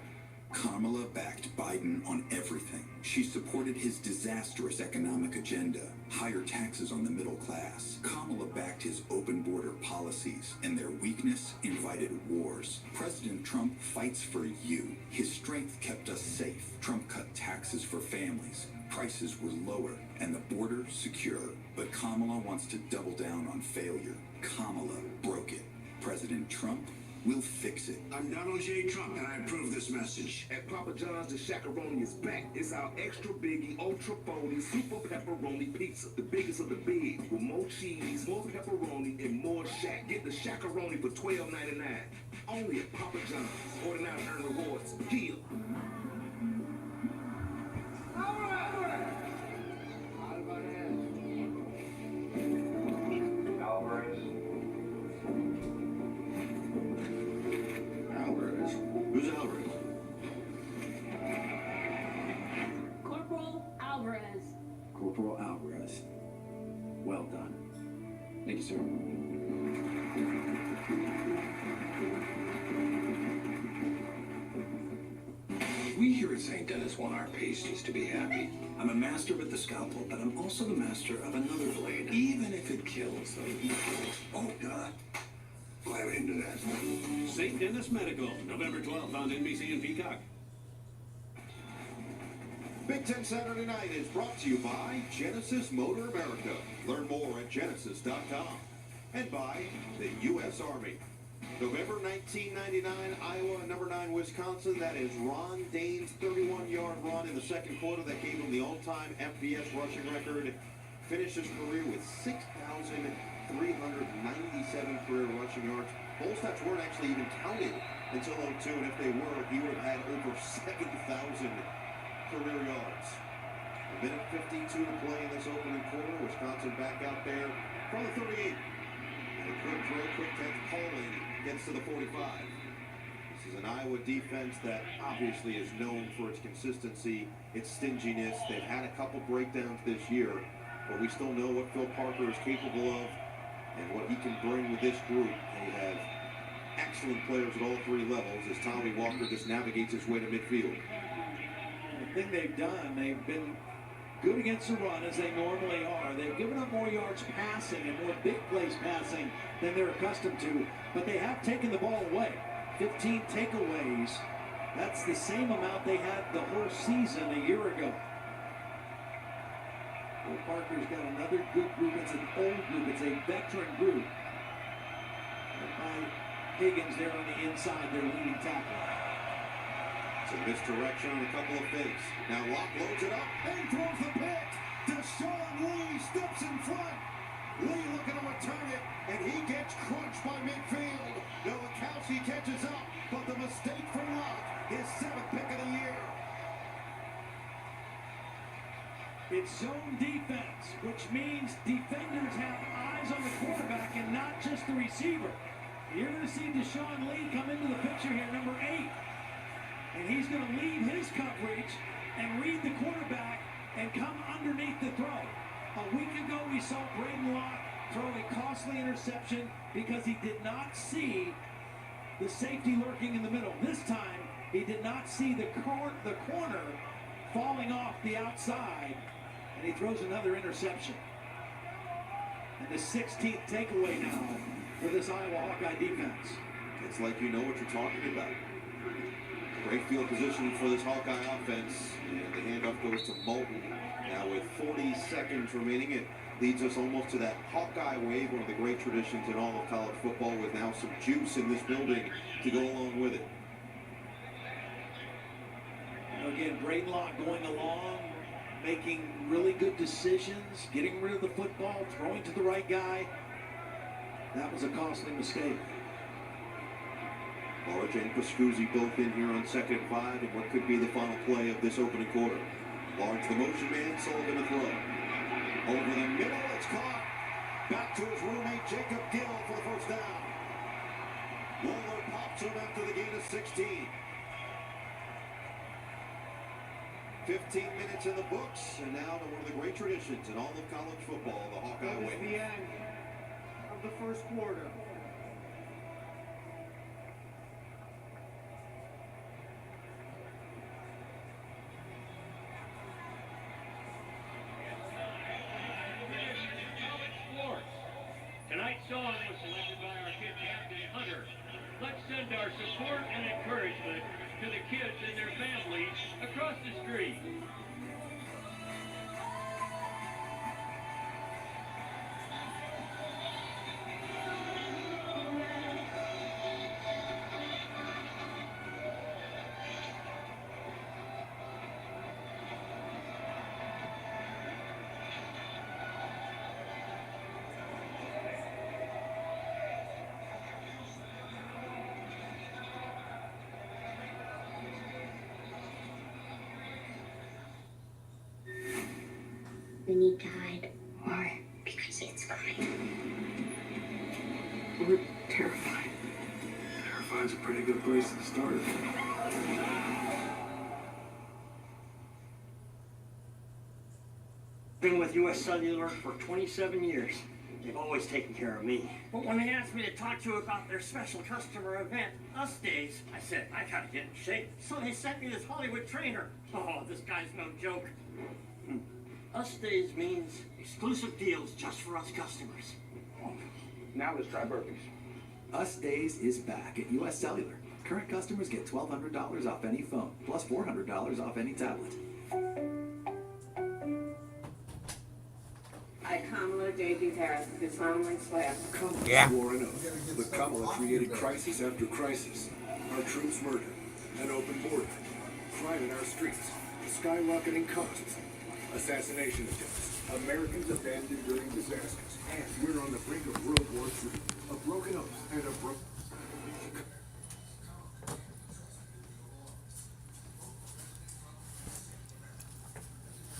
Kamala backed Biden on everything. She supported his disastrous economic agenda, higher taxes on the middle class. Kamala backed his open border policies, and their weakness invited wars. President Trump fights for you. His strength kept us safe. Trump cut taxes for families. Prices were lower, and the border secure. But Kamala wants to double down on failure. Kamala broke it. President Trump will fix it. I'm Donald J. Trump, and I approve this message. At Papa John's, the Shakaroni is back. It's our extra biggie, ultra phony, super pepperoni pizza. The biggest of the big, with more cheese, more pepperoni, and more shack. Get the Shakaroni for $12.99. Only at Papa John's. Order now and earn rewards. Deal. Who's Alvarez? Corporal Alvarez. Corporal Alvarez. Well done. Thank you, sir. We here at St. Dennis want our pastries to be happy. I'm a master with the scalpel, but I'm also the master of another blade, even if it kills them. Oh, God. Glad we didn't do that. St. Dennis Medical, November 12th on NBC and Peacock. Big Ten Saturday Night is brought to you by Genesis Motor America. Learn more at genesis.com. And by the U.S. Army. November 1999, Iowa, number 9, Wisconsin. That is Ron Dane's 31-yard run in the second quarter that gave him the all-time FBS rushing record. Finished his career with 6,397 career rushing yards. Bowl stats weren't actually even counted until 02, and if they were, he would have had over 7,000 career yards. A minute 52 to play in this opening quarter. Wisconsin back out there from the 38. And a quick throw, quick catch. Pauling gets to the 45. This is an Iowa defense that obviously is known for its consistency, its stinginess. They've had a couple breakdowns this year, but we still know what Phil Parker is capable of and what he can bring with this group. They have excellent players at all three levels as Tommy Walker just navigates his way to midfield. The thing they've done, they've been good against the run as they normally are. They've given up more yards passing and more big plays passing than they're accustomed to, but they have taken the ball away. 15 takeaways. That's the same amount they had the whole season a year ago. Will Parker's got another good group. It's an old group. It's a veteran group. Higgins there on the inside, their leading tackler. It's a misdirection on a couple of fakes. Now Locke loads it up and throws the pick. Deshaun Lee steps in front. Lee looking to return it, and he gets crunched by midfield. Nowakowski catches up, but the mistake for Locke, his 7th pick of the year. It's zone defense, which means defenders have eyes on the quarterback and not just the receiver. You're going to see Deshaun Lee come into the picture here, number 8. And he's going to lead his coverage and read the quarterback and come underneath the throw. A week ago, we saw Braden Locke throw a costly interception because he did not see the safety lurking in the middle. This time, he did not see the corner falling off the outside, and he throws another interception. And the 16th takeaway now for this Iowa Hawkeye defense. It's like you know what you're talking about. Great field position for this Hawkeye offense, and the handoff goes to Moulton. Now with 40 seconds remaining, it leads us almost to that Hawkeye wave, one of the great traditions in all of college football, with now some juice in this building to go along with it. Again, Braden Locke going along, making really good decisions, getting rid of the football, throwing to the right guy. That was a costly mistake. Large and Pascuzzi both in here on 2nd and 5, and what could be the final play of this opening quarter. Large the motion man, Sullivan to throw. Over the middle, it's caught. Back to his roommate, Jacob Gill for the first down. Waller pops him after the gain of 16. 15 minutes in the books, and now to one of the great traditions in all of college football, the Hawkeye win. The end of the first quarter. Tonight's song was selected by our kid captain, Hunter. Let's send our support and encouragement to the kids and their families across the street. Then he died. Why? Because it's fine. We're terrified. Terrified's a pretty good place to start. Been with U.S. Cellular for 27 years. They've always taken care of me. But when they asked me to talk to you about their special customer event, Us Days, I said, I gotta get in shape. So they sent me this Hollywood trainer. Oh, this guy's no joke. Us Days means exclusive deals just for us customers. Now let's try burpees. Us Days is back at U.S. Cellular. Current customers get $1,200 off any phone, plus $400 off any tablet. I, Kamala J.D. Harris, do solemnly swear. Kamala swore an oath, but Kamala created crisis after crisis. Our troops murdered, an open border, crime in our streets, skyrocketing costs, assassination attempts, Americans abandoned during disasters, and we're on the brink of World War III. A broken oath and a broken...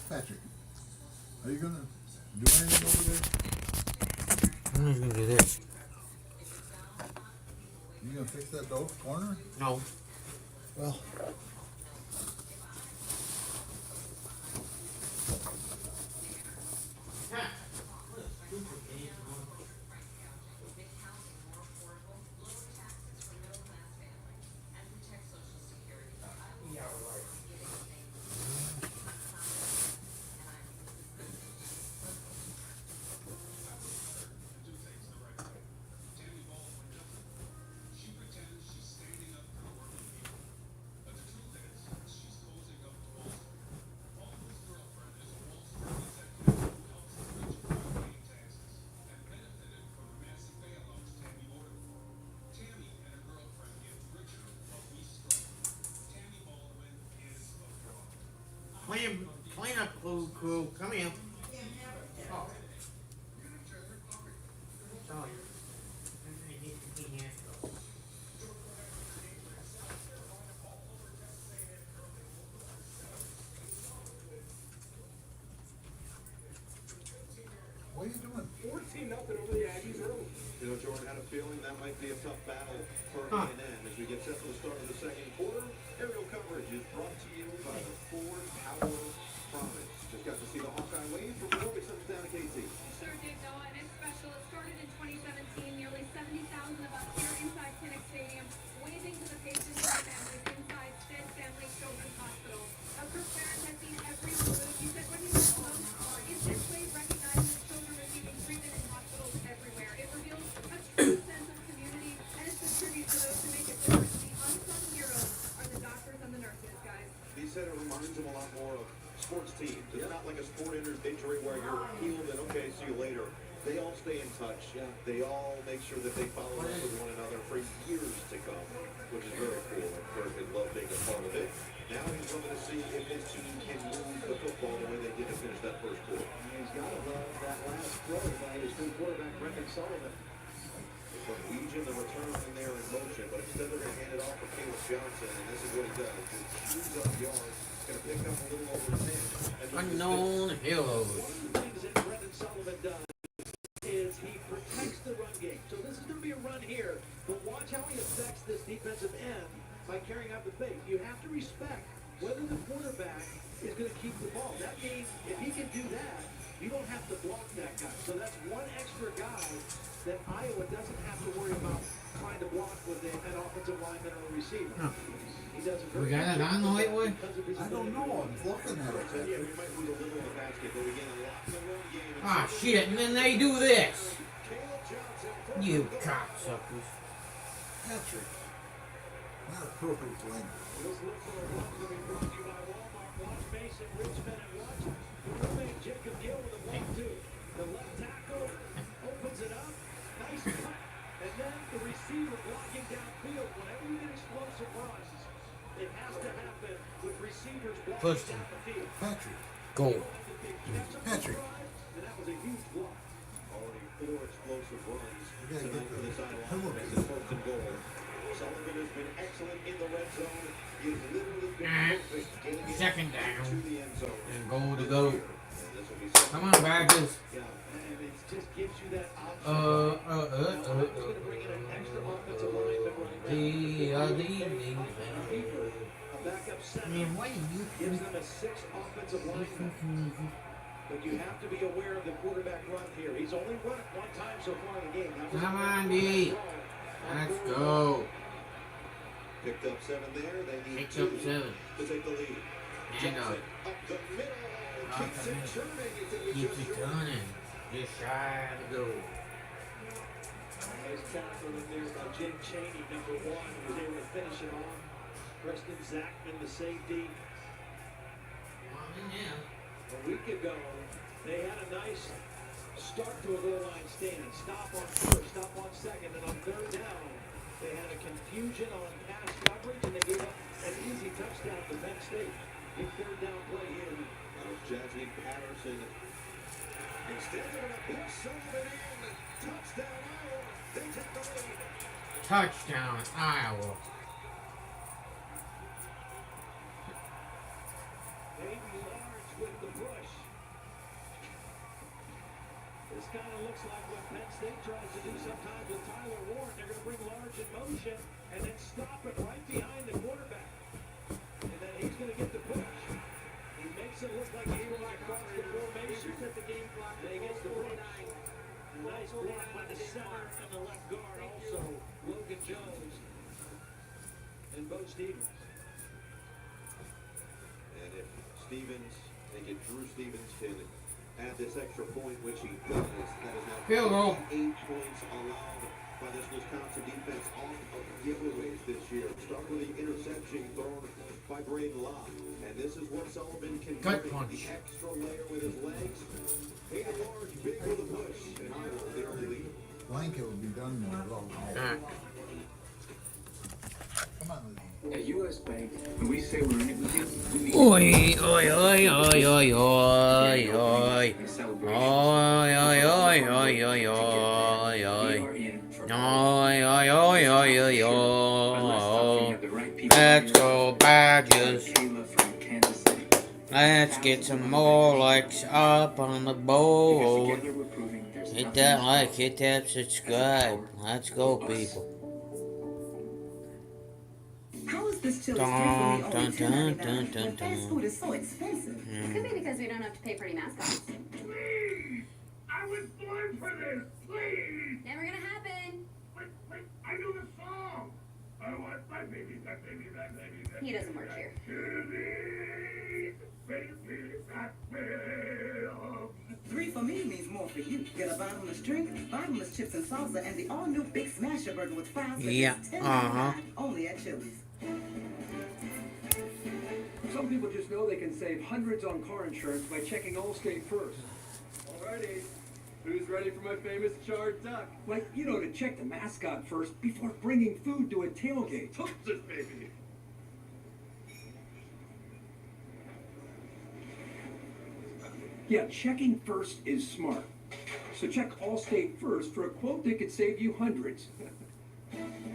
Patrick, are you gonna do anything over there? I'm just gonna do this. You gonna fix that door corner? No. Well. food crew. Come here. Oh. Sorry. What are you doing? 14-0 over the Aggies early. You know, Jordan had a feeling that might be a tough battle for A&M as we get set for the start of the second quarter. Aerial coverage is brought to you by the Ford Power Promise. Just got to see the Hawkeye wave from Norway, sends down to KT. Sure did, Noah, and it's special. It started in 2017. Nearly 70,000 of us here inside Kinnick Stadium, waving to the patients and families inside Stead Family Children's Hospital. A Kirk Barron has seen every move. He said when he was close, is this wave recognizes children receiving treatment in hospitals everywhere. It reveals a true sense of community, and it's a tribute to those who make it work. The unsung heroes are the doctors and the nurses, guys. He said it reminds him a lot more of sports teams. It's not like a sport injury where you're healed and okay, see you later. They all stay in touch. They all make sure that they follow up with one another for years to come, which is very cool. And Kirk has loved being a part of it. Now he's looking to see if his team can move the football the way they did to finish that first quarter. He's got to love that last throw by his new quarterback, Brendan Sullivan. From Legion, the return in there in motion, but instead they're going to hand it off for Caleb Johnson, and this is what he does. He shoots up yards, going to pick up a little over his head. Unknown heroes. One of the things that Brendan Sullivan does is he protects the run game. So this is going to be a run here, but watch how he affects this defensive end by carrying out the fake. You have to respect whether the quarterback is going to keep the ball. That means if he can do that, you don't have to block that guy. So that's one extra guy that Iowa doesn't have to worry about trying to block with an offensive lineman or a receiver. Huh. He does it We very got it on the right way? I don't know. I'm looking at it. Yeah, we might lose a little in the basket, but we get a lot in the run game. Ah, shit, and then they do this. You cocksuckers. Patrick. Not appropriate language. This looks like a lot to be brought to you by Walmart. Watch Mason, Richmond, and watch roommate Jacob Gill with a block too. The left tackle opens it up. Nice cut. And then the receiver blocking downfield. Whenever you get explosive runs, it has to happen with receivers blocking down the field. Patrick. Go. Patrick. And that was a huge block. Already 4 explosive runs You gotta tonight get for this the Iowa pillow. Hawkeyes in first and goal. Sullivan has been excellent in the red zone. He has literally been perfect getting it Second down. to the end zone. And goal to go. And this will be second. Come on, Badgers. Yeah, and it just gives you that option. Uh. It's going to bring in an extra offensive lineman running back. A backup center Man, why do you gives them a 6 offensive lineman. But you have to be aware of the quarterback run here. He's only run it 1 time so far in the game. That was Come on, D. Let's go. Picked up 7 there. They need Picked 2 up 7. to take the lead. And Johnson up the middle. Keeps it churning. Keeps it turning. Just shy to go. Nice tackle in there by Jim Chaney, number 1, who was able to finish it off. Preston Zachman, the safety. A week ago, they had a nice start to a goal line stand. Stop on first, stop on second, and on 3rd down, they had a confusion on pass coverage, and they gave up an easy touchdown to Penn State. Big 3rd down play here. That was Jasmine Patterson. Instead of a big Sullivan in. Touchdown, Iowa. They take the lead. Touchdown, Iowa. Maybe Large with the push. This kind of looks like what Penn State tries to do sometimes with Tyler Warren. They're going to bring Large in motion and then stop it right behind the quarterback. And then he's going to get the push. He makes it look like he was across the formation. At the game clock. They gets the push. Nice block by the center and the left guard. Also, Logan Jones and Bo Stevens. And if Stevens, they get Drew Stevens can add this extra point, which he does, that is now Field goal. 8 points allowed by this Wisconsin defense off of giveaways this year. Start with the interception thrown by Braden Locke. And this is what Sullivan can Gut bring. punch. The extra layer with his legs. Hayden Large, big with a push. And Iowa, the early lead. Blanket will be done now. Well, Alright. come on, Lee. At U.S. Bank, when we say we're in it with you, we mean Oi, oi, oi, oi, oi, oi, oi. Oi, oi, oi, oi, oi, oi, oi. Oi, oi, oi, oi, oi, oi. Let's go Badgers. Let's get some more likes up on the board. Hit that like, hit that subscribe. Let's go, people. How is this chili Dun, steak for me only dun, dun, $10.99 dun, dun, when fast dun. food is so expensive? Could be because we don't have to pay for any mascots. Please! I was born for this! Please! Never gonna happen. Wait, I know the song! I want my baby back, baby back, baby back. He doesn't work here. Baby back, will. 3 for me means more for you. Get a bottomless drink, bottomless chips and salsa, and the all-new Big Smasher Burger with fries for Yeah, just $10.99 only at Chili's. Some people just know they can save hundreds on car insurance by checking Allstate first. Alrighty, who's ready for my famous charred duck? Like, you know, to check the mascot first before bringing food to a tailgate. Toast this baby. Yeah, checking first is smart. So check Allstate first for a quote that could save you hundreds.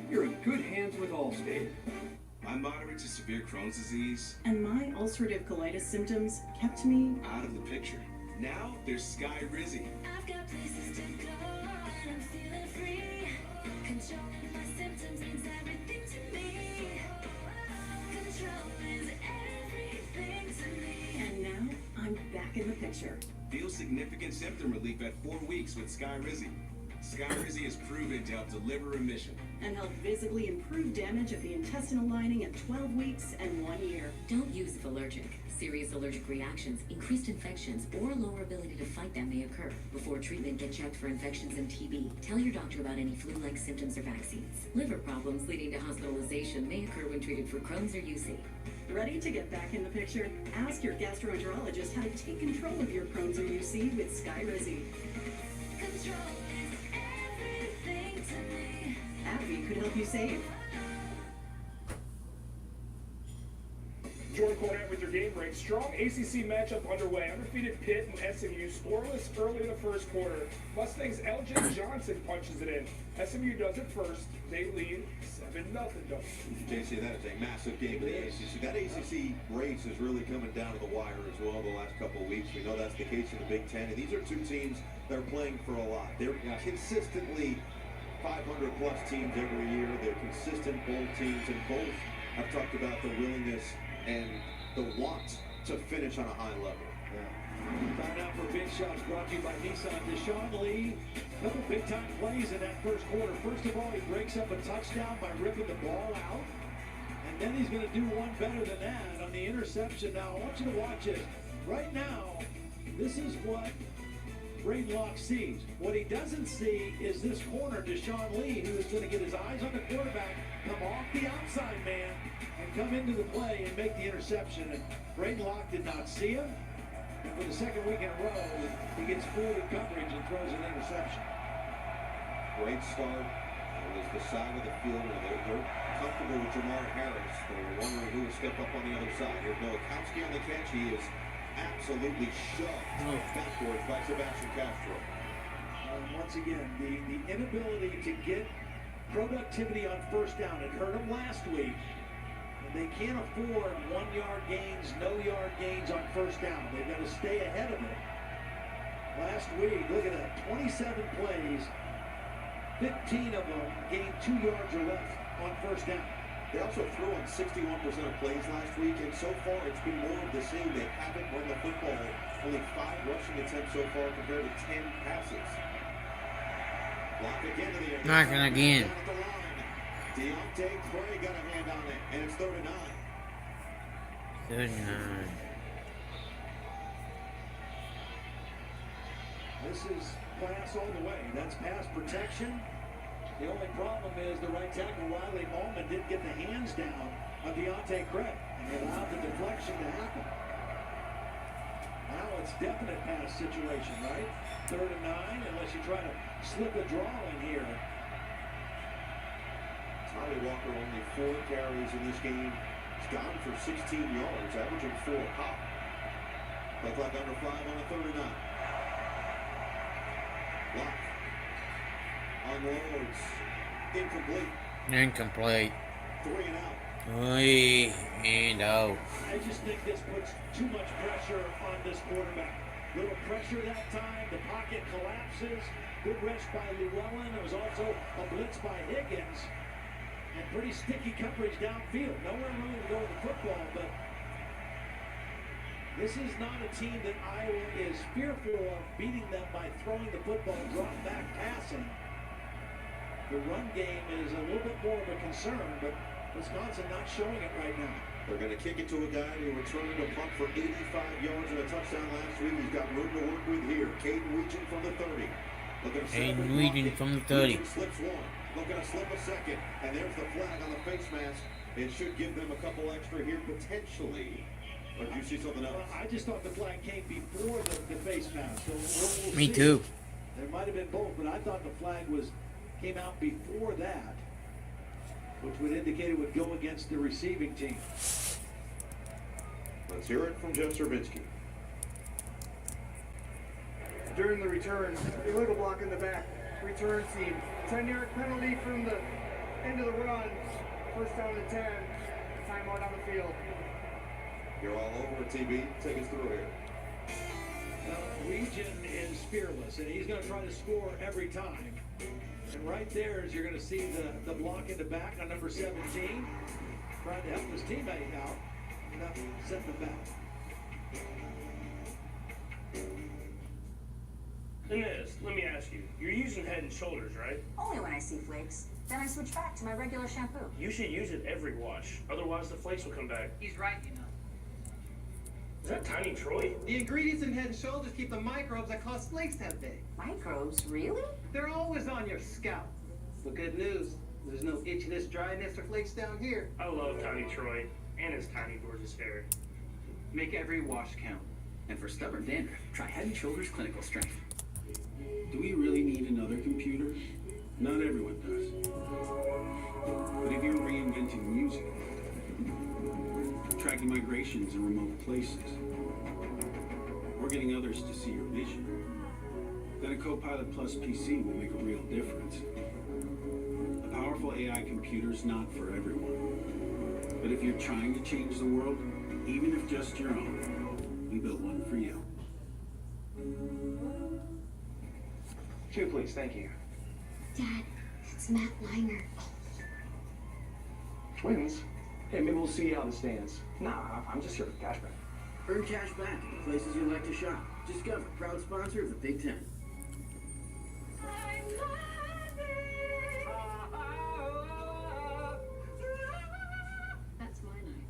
You're in good hands with Allstate. My moderate to severe Crohn's disease And my ulcerative colitis symptoms kept me out of the picture. Now there's Sky Rizzy. I've got places to go and I'm feeling free. Controlling my symptoms means everything to me. Control is everything to me. and now I'm back in the picture. Feel significant symptom relief at 4 weeks with Sky Rizzy. Sky Rizzy is proven to help deliver remission. And help visibly improve damage of the intestinal lining at 12 weeks and 1 year. Don't use if allergic. Serious allergic reactions, increased infections, or lower ability to fight them may occur. Before treatment, get checked for infections and TB. Tell your doctor about any flu-like symptoms or vaccines. Liver problems leading to hospitalization may occur when treated for Crohn's or UC. Ready to get back in the picture? Ask your gastroenterologist how to take control of your Crohn's or UC with Sky Rizzy. Control is everything to me. AbbVie could help you save. Jordan Cornette with your game break. Strong ACC matchup underway. Undefeated Pitt and SMU scoreless early in the first quarter. Mustangs' LJ Johnson punches it in. SMU does it first. They lead 7-0. JC, that is a massive game for the ACC. That ACC race is really coming down to the wire as well the last couple of weeks. We know that's the case in the Big Ten. And these are two teams that are playing for a lot. They're consistently 500-plus teams every year. They're consistent bowl teams, and both have talked about the willingness and the want to finish on a high level. Time out for big shots brought to you by Nissan. Deshaun Lee, couple big-time plays in that first quarter. First of all, he breaks up a touchdown by ripping the ball out. And then he's going to do one better than that on the interception. Now, I want you to watch it. Right now, this is what Braden Locke sees. What he doesn't see is this corner, Deshaun Lee, who is going to get his eyes on the quarterback, come off the outside man, and come into the play and make the interception. And Braden Locke did not see him. And for the second week in a row, he gets fooled in coverage and throws an interception. Great start. It was the side of the field where they're comfortable with Jamar Harris. They were wondering who would step up on the other side. Here's Nowakowski on the catch. He is absolutely shoved backwards by Sebastian Castro. Once again, the inability to get productivity on first down. It hurt them last week. And they can't afford 1-yard gains, no-yard gains on first down. They've got to stay ahead of it. Last week, look at that, 27 plays, 15 of them gained 2 yards or less on first down. They also threw on 61% of plays last week, and so far it's been more of the same. They haven't run the football. Only 5 rushing attempts so far compared to 10 passes. Block again to the end. Knocking again. Deontay Cray got a hand on it, and it's 39. 39. This is pass all the way. That's pass protection. The only problem is the right tackle, Riley Bowman, didn't get the hands down on Deontay Cray and allowed the deflection to happen. Now it's definite pass situation, right? 3rd and 9, unless you try to slip a draw in here. Charlie Walker only 4 carries in this game. He's gone for 16 yards, averaging 4 a pop. Play clock under 5 on a 3rd and 9. Lock. Unloads. Incomplete. Incomplete. 3 and out. Three and out. I just think this puts too much pressure on this quarterback. Little pressure that time. The pocket collapses. Good rush by Llewellyn. There was also a blitz by Higgins. And pretty sticky coverage downfield. Nowhere really to go with the football, but this is not a team that Iowa is fearful of beating them by throwing the football, drop back passing. The run game is a little bit more of a concern, but Wisconsin not showing it right now. They're going to kick it to a guy who returned a punt for 85 yards and a touchdown last week. He's got room to work with here. Caden reaching from the 30. Caden reaching from the 30. Slips one. Looking to slip a second. And there's the flag on the face mask. It should give them a couple extra here potentially. But do you see something else? I just thought the flag came before the face mask. So we'll Me see. too. There might have been both, but I thought the flag came out before that, which would indicate it would go against the receiving team. Let's hear it from Jeff Serbinsky. During the return, illegal block in the back. Return team. 10-yard penalty from the end of the run. First down to 10. Timeout on the field. You're all over it, TB. Take us through here. Region is fearless, and he's going to try to score every time. And right there is you're going to see the block in the back on number 17. Trying to help his teammate out. Not setting them back. Inez, let me ask you. You're using Head and Shoulders, right? Only when I see flakes. Then I switch back to my regular shampoo. You should use it every wash. Otherwise, the flakes will come back. He's right, you know. Is that Tiny Troy? The ingredients in Head & Shoulders keep the microbes that cause flakes that big. Microbes? Really? They're always on your scalp. But good news, there's no itchiness, dryness, or flakes down here. I love Tiny Troy and his tiny, gorgeous hair. Make every wash count. And for stubborn dandruff, try Head & Shoulders Clinical Strength. Do we really need another computer? Not everyone does. But if you're reinventing music, tracking migrations in remote places, or getting others to see your vision, then a Copilot Plus PC will make a real difference. A powerful AI computer is not for everyone. But if you're trying to change the world, even if just your own, we built one for you. 2, please. Thank you. Dad, it's Matt Langer. Twins? Hey, maybe we'll see you out in the stands. Nah, I'm just here for cash back. Earn cash back at the places you like to shop. Discover, proud sponsor of the Big Ten. That's my night.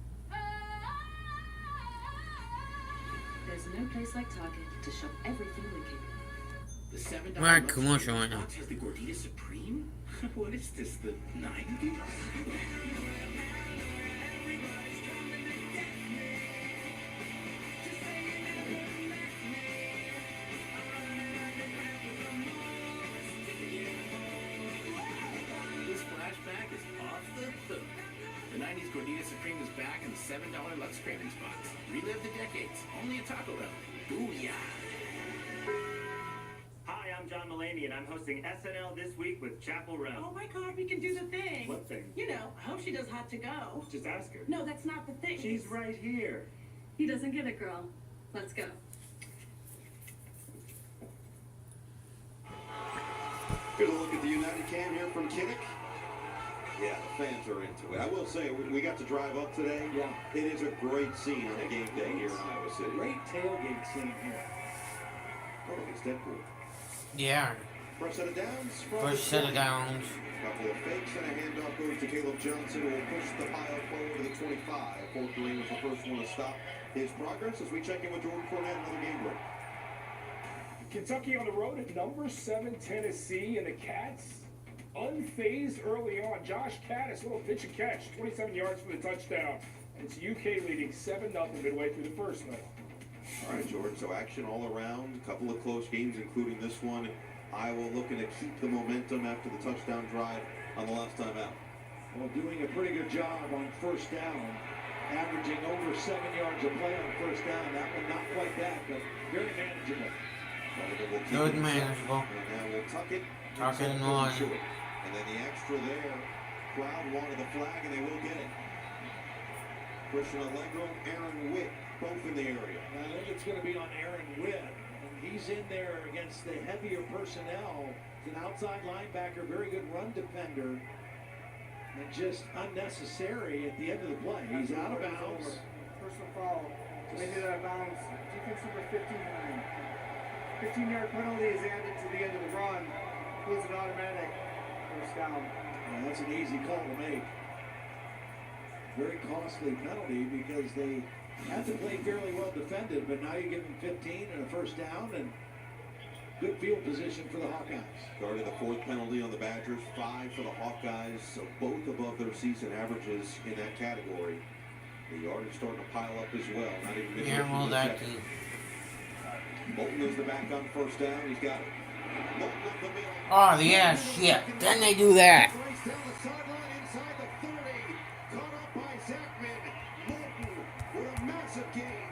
There's no place like Target to shop everything wicked. The $7 Right, commercial right now. box has the Gordita Supreme? What is this, the 90s? This flashback is off the hook. The 90s Gordita Supreme is back in the $7 Lux Cravings box. Relive the decades. Only at Taco Bell. Booyah! Hi, I'm John Mulaney, and I'm hosting SNL this week with Chapel Roan. Oh my God, we can do the thing. What thing? You know, I hope she does hot to go. Just ask her. No, that's not the thing. She's right here. He doesn't get it, girl. Let's go. Here's a look at the United Cam here from Kinnick. Yeah, the fans are into it. I will say, we got to drive up today. Yeah. It is a great scene on a game day here in Iowa City. Great tailgate scene here. Oh, it's Deadpool. Yeah. First set of downs. First set of downs. Couple of fakes and a handoff goes to Caleb Johnson, who will push the pile forward to the 25. Fort Green was the first one to stop his progress as we check in with Jordan Fournette, another game break. Kentucky on the road at number 7 Tennessee, and the Cats unfazed early on. Josh Caddis, little pitch and catch, 27 yards for the touchdown. And it's UK leading 7-0 midway through the first minute. All right, Jordan, so action all around. A couple of close games, including this one. Iowa looking to keep the momentum after the touchdown drive on the last time out. Well, doing a pretty good job on first down, averaging over 7 yards a play on first down. That one not quite that, but very manageable. Good manageable. And now we'll tuck it. Tuck it in line. And then the extra there. Crowd wanted the flag, and they will get it. Christian Allegro, Aaron Witt, both in the area. I think it's going to be on Aaron Witt. And he's in there against the heavier personnel. He's an outside linebacker, very good run defender. And just unnecessary at the end of the play. He's out of bounds. Personal foul. Made it out of bounds. Defense number 59. 15-yard penalty is added to the end of the run. Was it automatic? First down. Well, that's an easy call to make. Very costly penalty because they had to play fairly well defended, but now you give them 15 and a first down and good field position for the Hawkeyes. Guarded the fourth penalty on the Badgers, 5 for the Hawkeyes, so both above their season averages in that category. The yardage starting to pile up as well. Not even Yeah, well, that too. Bolton is the back on first down. He's got it. Bolton up the middle. Oh, yeah, shit. Then they do that. Down the sideline inside the 30. Caught up by Zachman. Bolton with a massive gain.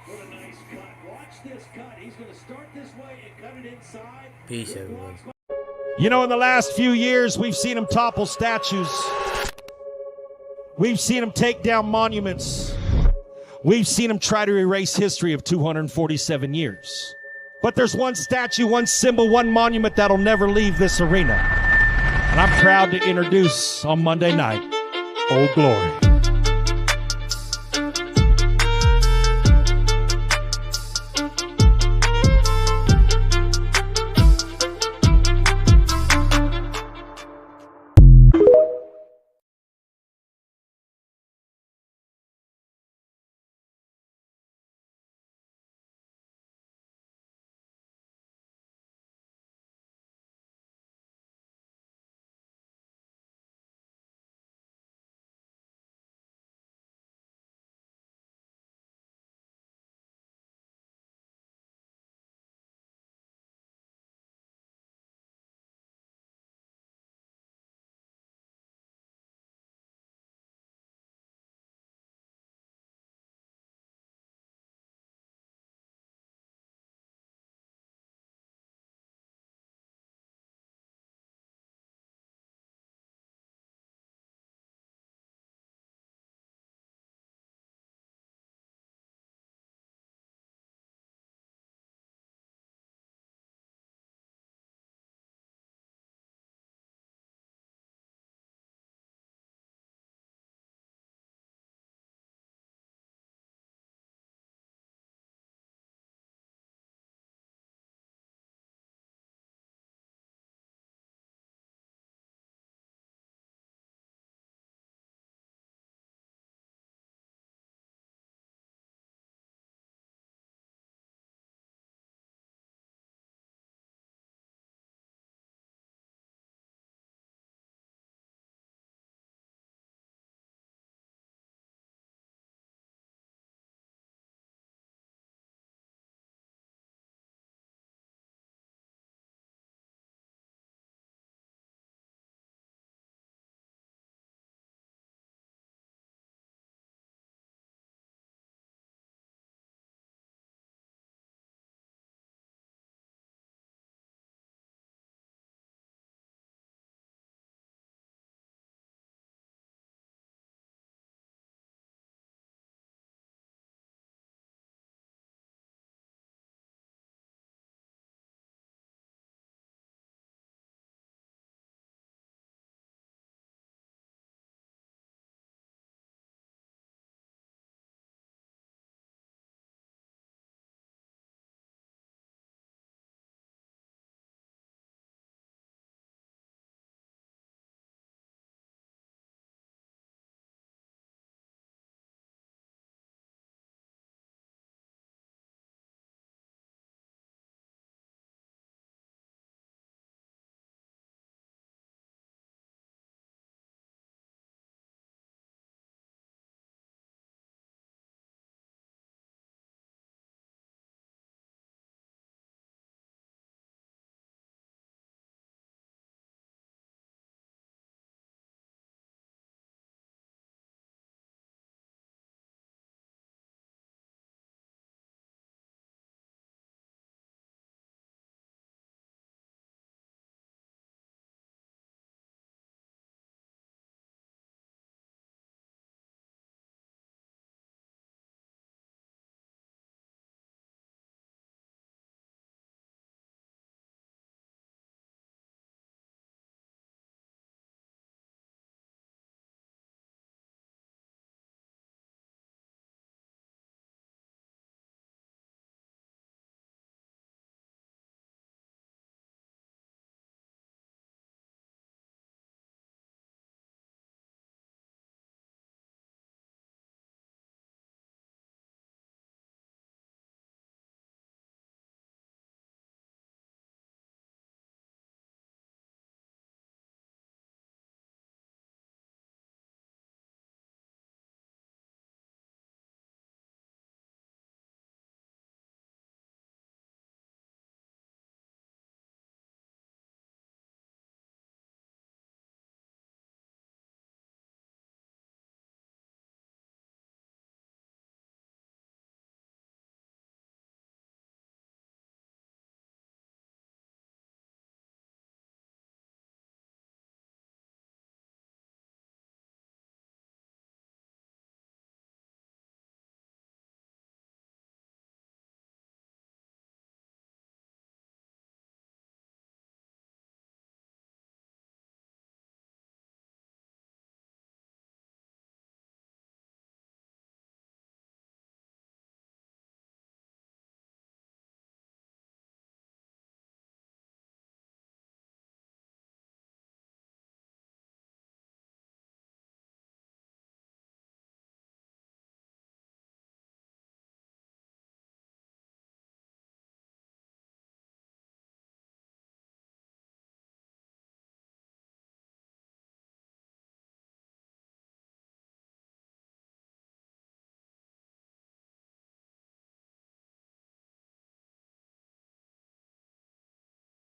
What a nice cut. Watch this cut. He's going to start this way and cut it inside. Peace, everyone. You know, in the last few years, we've seen him topple statues. We've seen him take down monuments. We've seen him try to erase history of 247 years. But there's one statue, one symbol, one monument that'll never leave this arena. And I'm proud to introduce on Monday night, Old Glory.